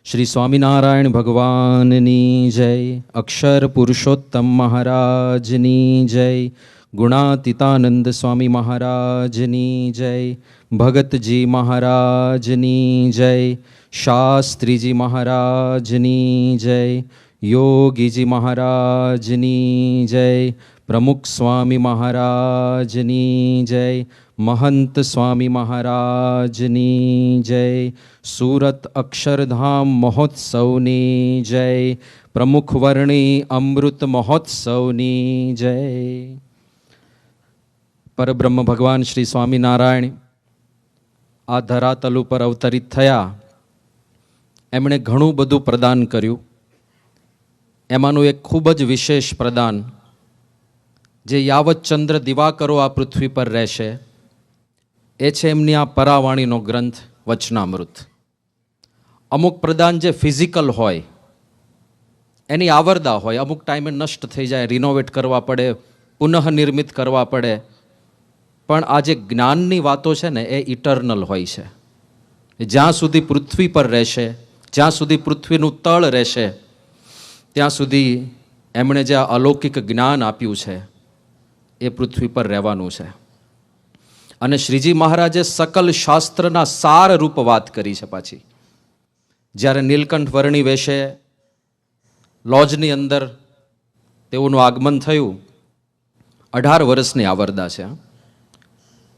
શ્રી સ્વામિનારાયણ ભગવાનની જય, અક્ષર પુરુષોત્તમ મહારાજની જય, ગુણાતીતાનંદ સ્વામી મહારાજની જય, ભગતજી મહારાજની જય, શાસ્ત્રીજી મહારાજની જય, યોગીજી મહારાજની જય, પ્રમુખ સ્વામી મહારાજની જય, મહંત સ્વામી મહારાજની જય, સુરત અક્ષરધામ મહોત્સવની જય, પ્રમુખ વર્ણી અમૃત મહોત્સવની જય. પરબ્રહ્મ ભગવાન શ્રી સ્વામિનારાયણ આ ધરાતલ ઉપર અવતરિત થયા. એમણે ઘણું બધું પ્રદાન કર્યું. એમાંનું એક ખૂબ જ વિશેષ પ્રદાન, જે યાવત ચંદ્ર દિવાકરો આ પૃથ્વી પર રહેશે, એ છે એમની આ પરાવાણીનો ગ્રંથ વચનામૃત. અમુક પ્રદાન જે ફિઝિકલ હોય, એની આવરદા હોય, અમુક ટાઈમે નષ્ટ થઈ જાય, રિનોવેટ કરવા પડે, પુનઃનિર્મિત કરવા પડે. પણ આ જે જ્ઞાનની વાતો છે ને, એ ઇટર્નલ હોય છે. જ્યાં સુધી પૃથ્વી પર રહેશે, જ્યાં સુધી પૃથ્વીનું તળ રહેશે, ત્યાં સુધી એમણે જે આ અલૌકિક જ્ઞાન આપ્યું છે એ પૃથ્વી પર રહેવાનું છે. અને શ્રીજી મહારાજે સકલ શાસ્ત્રના સાર રૂપ વાત કરી છે. પાછી જ્યારે નીલકંઠ વર્ણી વેશે લોજની અંદર તેઓનું આગમન થયું, 18 વર્ષની આવરદા છે.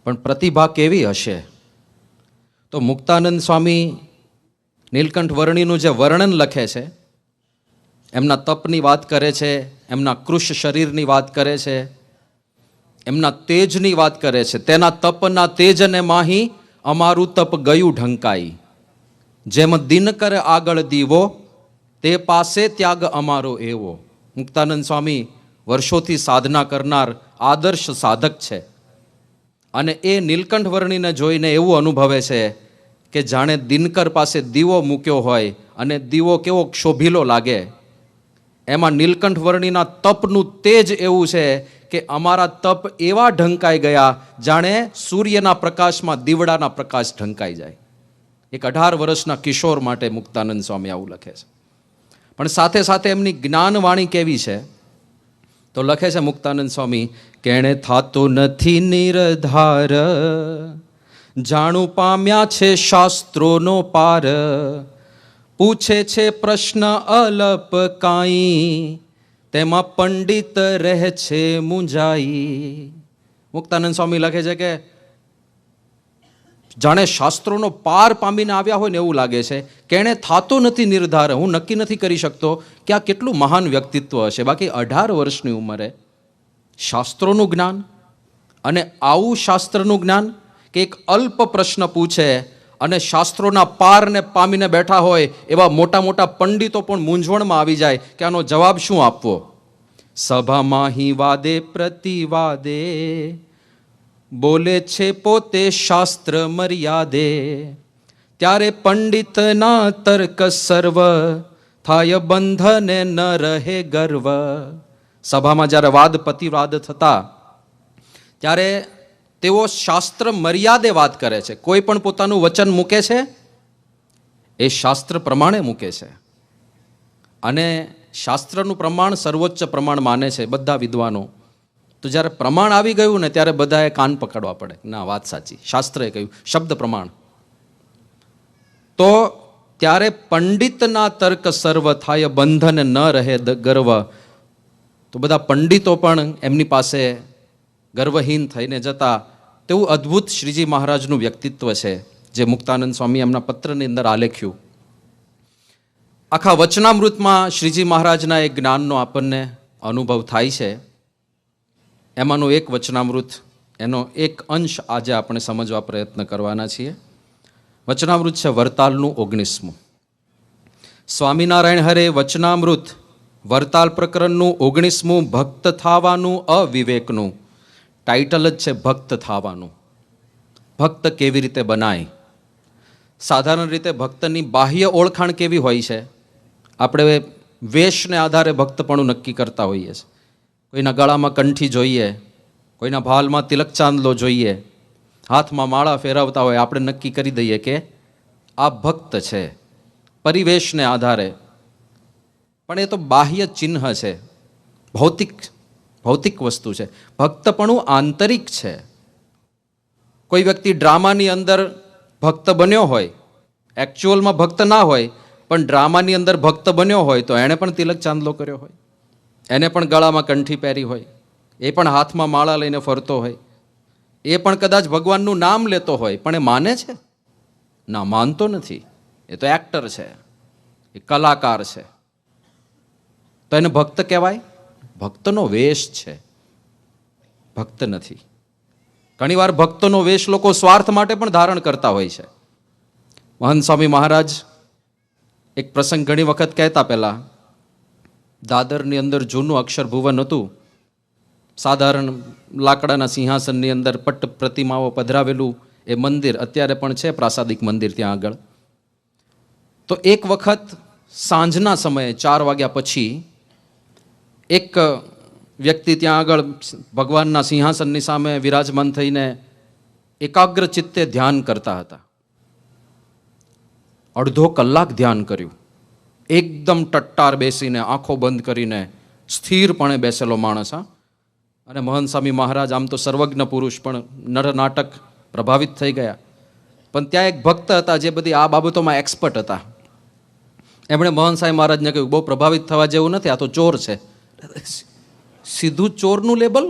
પણ પ્રતિભા કેવી હશે! તો મુક્તાનંદ સ્વામી નીલકંઠ વર્ણીનું જે વર્ણન લખે છે, એમના તપની વાત કરે છે, એમના કૃશ શરીરની વાત કરે છે, એમના તેજની વાત કરે છે. તેના તપના તેજને માહી અમારું તપ ગયું ઢંકાઈ, જેમ દિનકર આગળ દીવો તે પાસે ત્યાગ અમારો એવો. મુક્તાનંદ સ્વામી વર્ષોથી સાધના કરનાર આદર્શ સાધક છે. અને એ નીલકંઠ વર્ણીને જોઈને એવું અનુભવે છે કે જાણે દિનકર પાસે દીવો મૂક્યો હોય અને દીવો કેવો ક્ષોભીલો લાગે. એમાં નીલકંઠ વર્ણીના તપનું તેજ એવું છે કે અમારા તપ એવા ઢંકાઈ ગયા જાણે સૂર્યના પ્રકાશમાં દીવડાના પ્રકાશ ઢંકાઈ જાય. એક 18 વર્ષના કિશોર માટે મુક્તાનંદ સ્વામી આવું લખે છે. પણ સાથે સાથે એમની જ્ઞાનવાણી કેવી છે તો લખે છે મુક્તાનંદ સ્વામી, કેણે થાતો નથી નિરધાર, જાણું પામ્યા છે શાસ્ત્રોનો પાર, પૂછે છે પ્રશ્ન અલપ કાંઈ, તેમાં પંડિત રહે છે મૂંઝાઈ. મુક્તાનંદ સ્વામી લખે છે કે જાણે શાસ્ત્રોનો પાર પામીને આવ્યા હોય ને એવું લાગે છે. કેણે થાતો નથી નિર્ધાર, હું નક્કી નથી કરી શકતો કે આ કેટલું મહાન વ્યક્તિત્વ હશે. બાકી 18 વર્ષની ઉંમરે શાસ્ત્રોનું જ્ઞાન, અને આવું શાસ્ત્રનું જ્ઞાન કે એક અલ્પ પ્રશ્ન પૂછે અને શાસ્ત્રોના પારને પામીને બેઠા હોય એવા મોટા મોટા પંડિતો પણ મૂંઝવણમાં આવી જાય કે આનો જવાબ શું આપવો. સભામાં હિ વાદે પ્રતિવાદે, બોલે છે પોતે શાસ્ત્ર મર્યાદે, ત્યારે પંડિતના તર્ક સર્વ, થાય બંધને ન રહે ગર્વ. સભામાં જ્યારે વાદ પ્રતિવાદ થતા ત્યારે તેઓ શાસ્ત્ર મર્યાદે વાત કરે છે. કોઈ પણ પોતાનું વચન મૂકે છે એ શાસ્ત્ર પ્રમાણે મૂકે છે. અને શાસ્ત્રનું પ્રમાણ સર્વોચ્ચ પ્રમાણ માને છે બધા વિદ્વાનો. તો જ્યારે પ્રમાણ આવી ગયું ને ત્યારે બધાએ કાન પકડવા પડે. ના, વાત સાચી, શાસ્ત્રએ કહ્યું, શબ્દ પ્રમાણ. તો ત્યારે પંડિતના તર્ક સર્વ, થાય બંધન ન રહે ગર્વ. તો બધા પંડિતો પણ એમની પાસે ગર્વહીન થઈને જતા. તેવું અદ્ભુત શ્રીજી મહારાજનું વ્યક્તિત્વ છે, જે મુક્તાનંદ સ્વામી એમના પત્રની અંદર આલેખ્યું. આખા વચનામૃતમાં શ્રીજી મહારાજના એક જ્ઞાનનો આપણને અનુભવ થાય છે. એમાંનું એક વચનામૃત, એનો એક અંશ આજે આપણે સમજવા પ્રયત્ન કરવાના છીએ. વચનામૃત છે વરતાલનું 19મું. સ્વામિનારાયણ હરે વચનામૃત વરતાલ પ્રકરણનું 19મું, ભક્ત થાવાનું અવિવેકનું. ટાઇટલ જ છે ભક્ત થાવાનું. ભક્ત કેવી રીતે બનાય. સાધારણ રીતે ભક્તની બાહ્ય ઓળખાણ કેવી હોય છે, આપણે વેશને આધારે ભક્તપણું નક્કી કરતા હોઈએ છીએ. કોઈના ગળામાં કંઠી જોઈએ, કોઈના ભાલમાં તિલક ચાંદલો જોઈએ, હાથમાં માળા ફેરવતા હોય, આપણે નક્કી કરી દઈએ કે આ ભક્ત છે. પરિવેશને આધારે, પણ એ તો બાહ્ય ચિહ્ન છે, ભૌતિક વસ્તુ છે. ભક્તપણું આંતરિક છે. કોઈ વ્યક્તિ ડ્રામાની અંદર ભક્ત બન્યો હોય, એકચ્યુઅલમાં ભક્ત ના હોય, પણ ડ્રામાની અંદર ભક્ત બન્યો હોય તો એણે પણ તિલક ચાંદલો કર્યો હોય, એને પણ ગળામાં કંઠી પહેરી હોય, એ પણ હાથમાં માળા લઈને ફરતો હોય, એ પણ કદાચ ભગવાનનું નામ લેતો હોય, પણ એ માને છે? ના, માનતો નથી. એ તો એક્ટર છે, એ કલાકાર છે. તો એને ભક્ત કહેવાય? ભક્તનો વેશ છે, ભક્ત નથી. ઘણીવાર ભક્તોનો વેશ લોકો સ્વાર્થ માટે પણ ધારણ કરતા હોય છે. મહંત સ્વામી મહારાજ એક પ્રસંગ ઘણી વખત કહેતા, પહેલા દાદરની અંદર જૂનું અક્ષર ભુવન હતું, સાધારણ લાકડાના સિંહાસનની અંદર પટ્ટ પ્રતિમાઓ પધરાવેલું એ મંદિર અત્યારે પણ છે, પ્રાસાદિક મંદિર ત્યાં આગળ. તો એક વખત સાંજના સમયે 4 વાગ્યા પછી એક વ્યક્તિ ત્યાં આગળ ભગવાનના સિંહાસનની સામે વિરાજમાન થઈને એકાગ્ર ચિત્તે ધ્યાન કરતા હતા. અડધો કલાક ધ્યાન કર્યું, એકદમ ટટ્ટાર બેસીને, આંખો બંધ કરીને, સ્થિરપણે બેસેલો માણસ. અને મહંત સ્વામી મહારાજ આમ તો સર્વજ્ઞ પુરુષ, પણ નરનાટક પ્રભાવિત થઈ ગયા. પણ ત્યાં એક ભક્ત હતા જે બધી આ બાબતોમાં એક્સપર્ટ હતા. એમણે મહંત સ્વામી મહારાજને કહ્યું, બહુ પ્રભાવિત થવા જેવું નથી, આ તો ચોર છે. સીધું ચોરનું લેબલ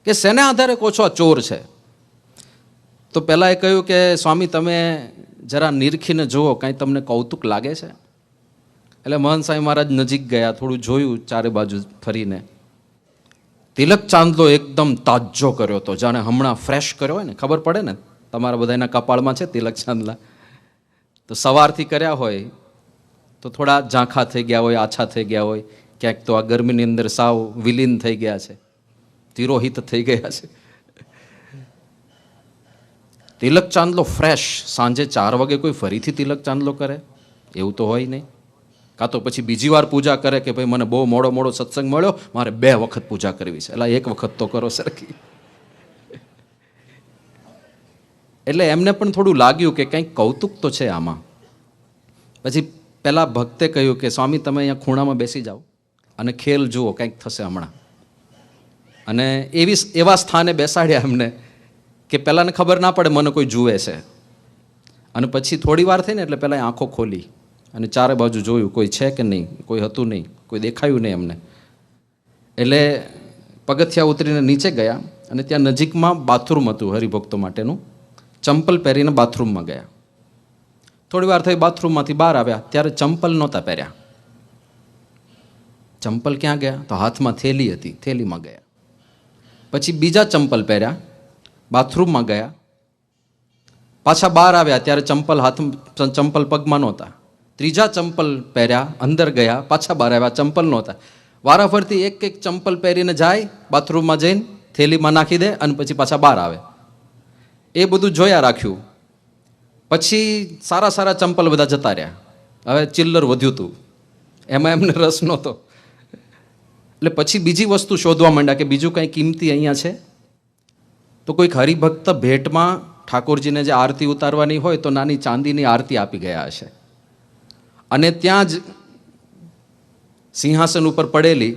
કે શેને આધારે કહો છો આ ચોર છે? તો પહેલાં એ કહ્યું કે સ્વામી તમે જરા નિરખીને જુઓ, કાંઈ તમને કૌતુક લાગે છે? એટલે મહંત સ્વામી મહારાજ નજીક ગયા, થોડું જોયું ચારે બાજુ ફરીને. તિલક ચાંદલો એકદમ તાજો કર્યો હતો, જાણે હમણાં ફ્રેશ કર્યો હોય ને. ખબર પડે ને, તમારા બધાના કપાળમાં છે તિલક ચાંદલા, તો સવારથી કર્યા હોય તો થોડા ઝાંખા થઈ ગયા હોય, આછા થઈ ગયા હોય, ક્યાંક તો આ ગરમીની અંદર સાવ વિલીન થઈ ગયા છે, તિરોહિત થઈ ગયા છે. તિલક ચાંદલો ફ્રેશ. સાંજે 4 વાગે કોઈ ફરીથી તિલક ચાંદલો કરે એવું તો હોય નહીં. કાં તો પછી બીજી વાર પૂજા કરે કે ભાઈ મને બહુ મોડો સત્સંગ મળ્યો, મારે 2 વખત પૂજા કરવી છે. એટલે 1 વખત તો કરો સરખી. એટલે એમને પણ થોડું લાગ્યું કે કંઈક કૌતુક તો છે આમાં. પછી પહેલાં ભક્તે કહ્યું કે સ્વામી તમે અહીંયા ખૂણામાં બેસી જાઓ અને ખેલ જુઓ, કંઈક થશે હમણાં. અને એવા સ્થાને બેસાડ્યા એમને કે પહેલાંને ખબર ના પડે મને કોઈ જુએ છે. અને પછી થોડી વાર થઈ ને એટલે પહેલાં આંખો ખોલી અને ચારે બાજુ જોયું, કોઈ છે કે નહીં, કોઈ હતું નહીં, કોઈ દેખાયું નહીં એમને. એટલે પગથિયા ઉતરીને નીચે ગયા અને ત્યાં નજીકમાં બાથરૂમ હતું હરિભક્તો માટેનું. ચંપલ પહેરીને બાથરૂમમાં ગયા. થોડી વાર થઈ, બાથરૂમમાંથી બહાર આવ્યા ત્યારે ચંપલ નહોતા પહેર્યા. ચંપલ ક્યાં ગયા? તો હાથમાં થેલી હતી, થેલીમાં ગયા. પછી બીજા ચંપલ પહેર્યા, બાથરૂમમાં ગયા. પાછા બહાર આવ્યા ત્યારે ચંપલ પગમાં નહોતા. ત્રીજા ચંપલ પહેર્યા, અંદર ગયા, પાછા બહાર આવ્યા, ચંપલ નહોતા. વારાફરતી એક ચંપલ પહેરીને જાય, બાથરૂમમાં જઈને થેલીમાં નાખી દે અને પછી પાછા બહાર આવે. એ બધું જોયા રાખ્યું. પછી સારા ચંપલ બધા જતા રહ્યા. હવે ચિલ્લર વધ્યું હતું, એમાં એમને રસ નહોતો. એટલે પછી બીજી વસ્તુ શોધવા માંડ્યા કે બીજું કંઈ કિંમતી અહીંયા છે. તો કોઈક હરિભક્ત ભેટમાં ઠાકોરજીને જે આરતી ઉતારવાની હોય તો નાની ચાંદીની આરતી આપી ગયા હશે. અને ત્યાં જ સિંહાસન ઉપર પડેલી.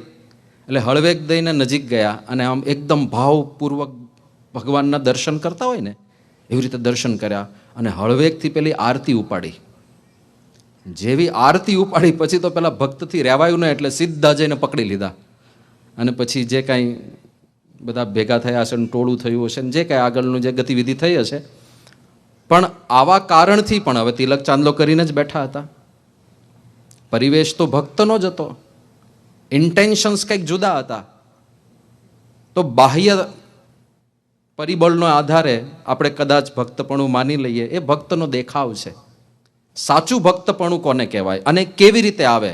એટલે હળવેક દઈને નજીક ગયા અને આમ એકદમ ભાવપૂર્વક ભગવાનના દર્શન કરતા હોય ને એવી રીતે દર્શન કર્યા અને હળવેકથી પેલી આરતી ઉપાડી. જેવી આરતી ઉપાડી પછી તો પેલા ભક્તથી રહેવાયું ને એટલે સીધા જઈને પકડી લીધા. અને પછી જે કાંઈ બધા ભેગા થયા હશે, ટોળું થયું હશે, જે કાંઈ આગળનું જે ગતિવિધિ થઈ હશે, પણ આવા કારણથી પણ હવે તિલક ચાંદલો કરીને જ બેઠા હતા. પરિવેશ તો ભક્તનો જ હતો, ઇન્ટેન્શન્સ કંઈક જુદા હતા. તો બાહ્ય પરિબળનો આધારે આપણે કદાચ ભક્તપણું માની લઈએ, એ ભક્તનો દેખાવ છે. સાચું ભક્તપણું કોને કહેવાય અને કેવી રીતે આવે,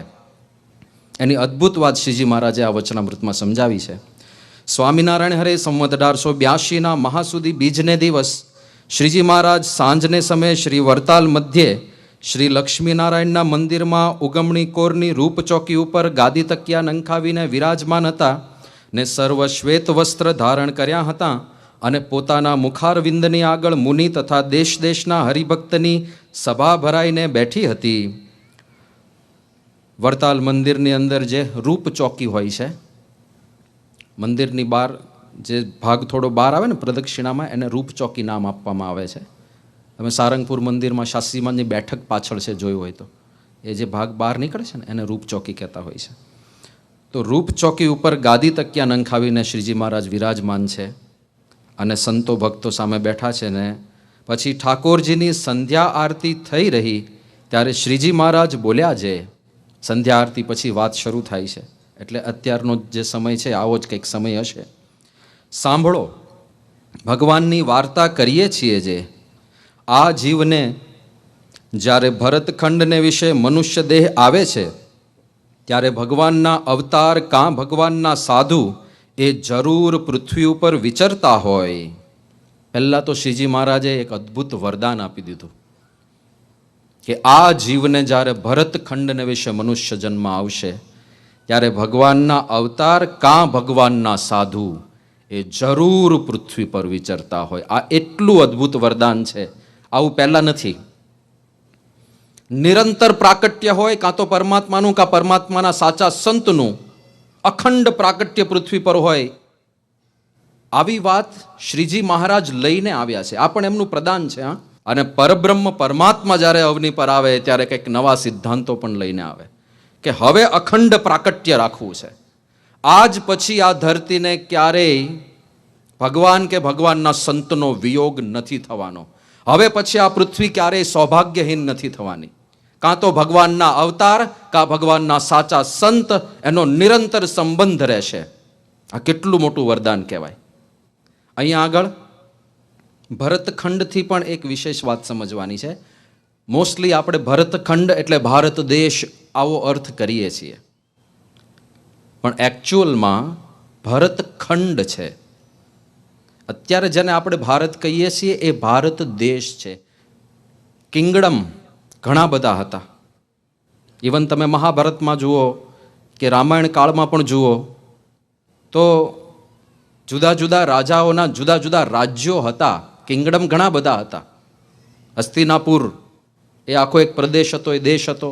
એની અદ્ભુત વાત શ્રીજી મહારાજે આ વચનામૃતમાં સમજાવી છે. સ્વામિનારાયણ હરે સંવત 1882 મહાસુદી બીજને દિવસ શ્રીજી મહારાજ સાંજને સમયે શ્રી વરતાલ મધ્યે શ્રી લક્ષ્મીનારાયણના મંદિરમાં ઉગમણી કોરની રૂપ ચોકી ઉપર ગાદી તકિયા નંખાવીને વિરાજમાન હતા ને સર્વ શ્વેત વસ્ત્ર ધારણ કર્યા હતા અને પોતાના મુખારવિંદની આગળ મુનિ તથા દેશ દેશના હરિભક્તની સભા ભરાઈને બેઠી હતી. વડતાલ મંદિરની અંદર જે રૂપ ચોકી હોય છે, મંદિરની બહાર જે ભાગ થોડો બહાર આવે ને પ્રદક્ષિણામાં, એને રૂપ ચોકી નામ આપવામાં આવે છે. તમે સારંગપુર મંદિરમાં શાસ્ત્રીમાની બેઠક પાછળ છે, જોયું હોય તો, એ જે ભાગ બહાર નીકળે છે ને એને રૂપ ચોકી કહેતા હોય છે. તો રૂપ ચોકી ઉપર ગાદી તકિયા નંખાવીને શ્રીજી મહારાજ વિરાજમાન છે અને સંતો ભક્તો સામે બેઠા છે. ને પછી ઠાકોરજીની સંધ્યા આરતી થઈ રહી ત્યારે શ્રીજી મહારાજ બોલ્યા છે. સંધ્યા આરતી પછી વાત શરૂ થાય છે, એટલે અત્યારનો જે સમય છે આવો જ કંઈક સમય હશે. સાંભળો, ભગવાનની વાર્તા કરીએ છીએ જે આ જીવને જ્યારે ભરતખંડને વિશે મનુષ્ય દેહ આવે છે ત્યારે ભગવાનના અવતાર કાં ભગવાનના સાધુ એ જરૂર પૃથ્વી ઉપર વિચરતા હોય. પહેલાં તો શ્રીજી મહારાજે એક અદ્ભુત વરદાન આપી દીધું કે આ જીવને જ્યારે ભરતખંડને વિશે મનુષ્ય જન્મ આવશે ત્યારે ભગવાનના અવતાર કાં ભગવાનના સાધુ એ જરૂર પૃથ્વી પર વિચરતા હોય. આ એટલું અદ્ભુત વરદાન છે, આવું પહેલાં નથી. નિરંતર પ્રાકટ્ય હોય, કાં તો પરમાત્માનું કાં પરમાત્માના સાચા સંતનું અખંડ પ્રાકટ્ય પૃથ્વી પર હોય. આવી વાત શ્રીજી મહારાજ લઈને આવ્યા છે. આ પણ એમનું પ્રદાન છે. અને પરબ્રહ્મ પરમાત્મા જ્યારે અવની પર આવે ત્યારે કંઈક નવા સિદ્ધાંતો પણ લઈને આવે કે હવે અખંડ પ્રાકટ્ય રાખવું છે. આજ પછી આ ધરતીને ક્યારેય ભગવાન કે ભગવાનના સંતનો વિયોગ નથી થવાનો. હવે પછી આ પૃથ્વી ક્યારેય સૌભાગ્યહીન નથી થવાની. કાં તો ભગવાનના અવતાર કાં ભગવાનના સાચા સંત, એનો નિરંતર સંબંધ રહેશે. આ કેટલું મોટું વરદાન કહેવાય. અહીંયા આગળ ભરતખંડથી પણ એક વિશેષ વાત સમજવાની છે. મોસ્ટલી આપણે ભરતખંડ એટલે ભારત દેશ આવો અર્થ કરીએ છીએ, પણ એકચ્યુઅલમાં ભરતખંડ છે. અત્યારે જેને આપણે ભારત કહીએ છીએ એ ભારત દેશ છે. કિંગડમ ઘણા બધા હતા. ઇવન તમે મહાભારતમાં જુઓ કે રામાયણ કાળમાં પણ જુઓ તો જુદા જુદા રાજાઓના જુદા જુદા રાજ્યો હતા. કિંગડમ ઘણા બધા હતા. હસ્તિનાપુર એ આખો એક પ્રદેશ હતો, એ દેશ હતો.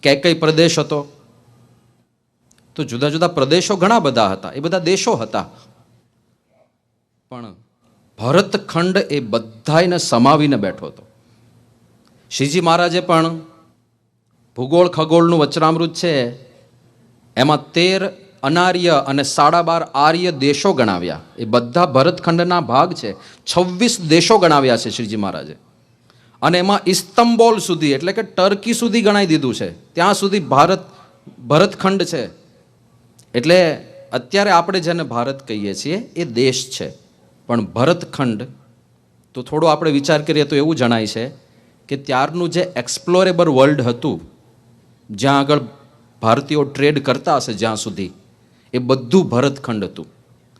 કૈકેય પ્રદેશ હતો. તો જુદા જુદા પ્રદેશો ઘણા બધા હતા, એ બધા દેશો હતા. પણ ભરતખંડ એ બધાને સમાવીને બેઠો હતો. શ્રીજી મહારાજે પણ ભૂગોળ ખગોળનું વચનામૃત છે, એમાં 13 અનાર્ય અને 12.5 આર્ય દેશો ગણાવ્યા. એ બધા ભરતખંડના ભાગ છે. 26 દેશો ગણાવ્યા છે શ્રીજી મહારાજે. અને એમાં ઇસ્તંબોલ સુધી એટલે કે ટર્કી સુધી ગણાવી દીધું છે. ત્યાં સુધી ભરતખંડ છે. એટલે અત્યારે આપણે જેને ભારત કહીએ છીએ એ દેશ છે, પણ ભરતખંડ તો થોડો આપણે વિચાર કરીએ તો એવું જણાય છે કે ત્યારનું જે એક્સપ્લોરેબલ વર્લ્ડ હતું, જ્યાં આગળ ભારતીયો ટ્રેડ કરતા હશે જ્યાં સુધી, એ બધું ભરતખંડ હતું.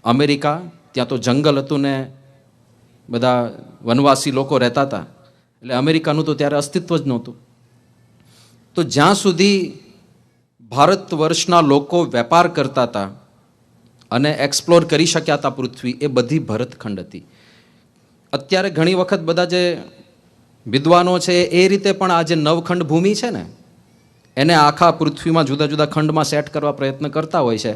અમેરિકા, ત્યાં તો જંગલ હતું ને બધા વનવાસી લોકો રહેતા હતા, એટલે અમેરિકાનું તો ત્યારે અસ્તિત્વ જ નહોતું. તો જ્યાં સુધી ભારત વર્ષના લોકો વેપાર કરતા હતા અને એક્સપ્લોર કરી શક્યા હતા પૃથ્વી, એ બધી ભરતખંડ હતી. અત્યારે ઘણી વખત બધા જે વિદ્વાનો છે એ રીતે પણ આ જે નવખંડ ભૂમિ છે ને એને આખા પૃથ્વીમાં જુદા જુદા ખંડમાં સેટ કરવા પ્રયત્ન કરતા હોય છે,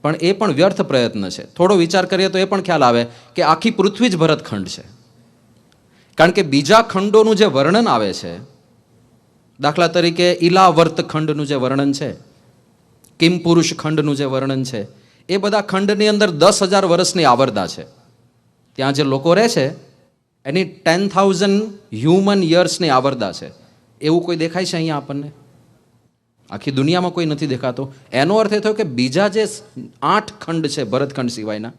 પણ એ પણ વ્યર્થ પ્રયત્ન છે. થોડો વિચાર કરીએ તો એ પણ ખ્યાલ આવે કે આખી પૃથ્વી જ ભરતખંડ છે. કારણ કે બીજા ખંડોનું જે વર્ણન આવે છે, દાખલા તરીકે ઈલાવર્ત ખંડનું જે વર્ણન છે, કિમપુરુષ ખંડનું જે વર્ણન છે, એ બધા ખંડની અંદર 10,000 વર્ષની આવરદા છે. ત્યાં જે લોકો રહે છે એની 10,000 હ્યુમન યર્સની આવરદા છે. એવું કોઈ દેખાય છે અહીંયા આપણને? આખી દુનિયામાં કોઈ નથી દેખાતો. એનો અર્થ એ થયો કે બીજા જે 8 ખંડ છે ભરતખંડ સિવાયના,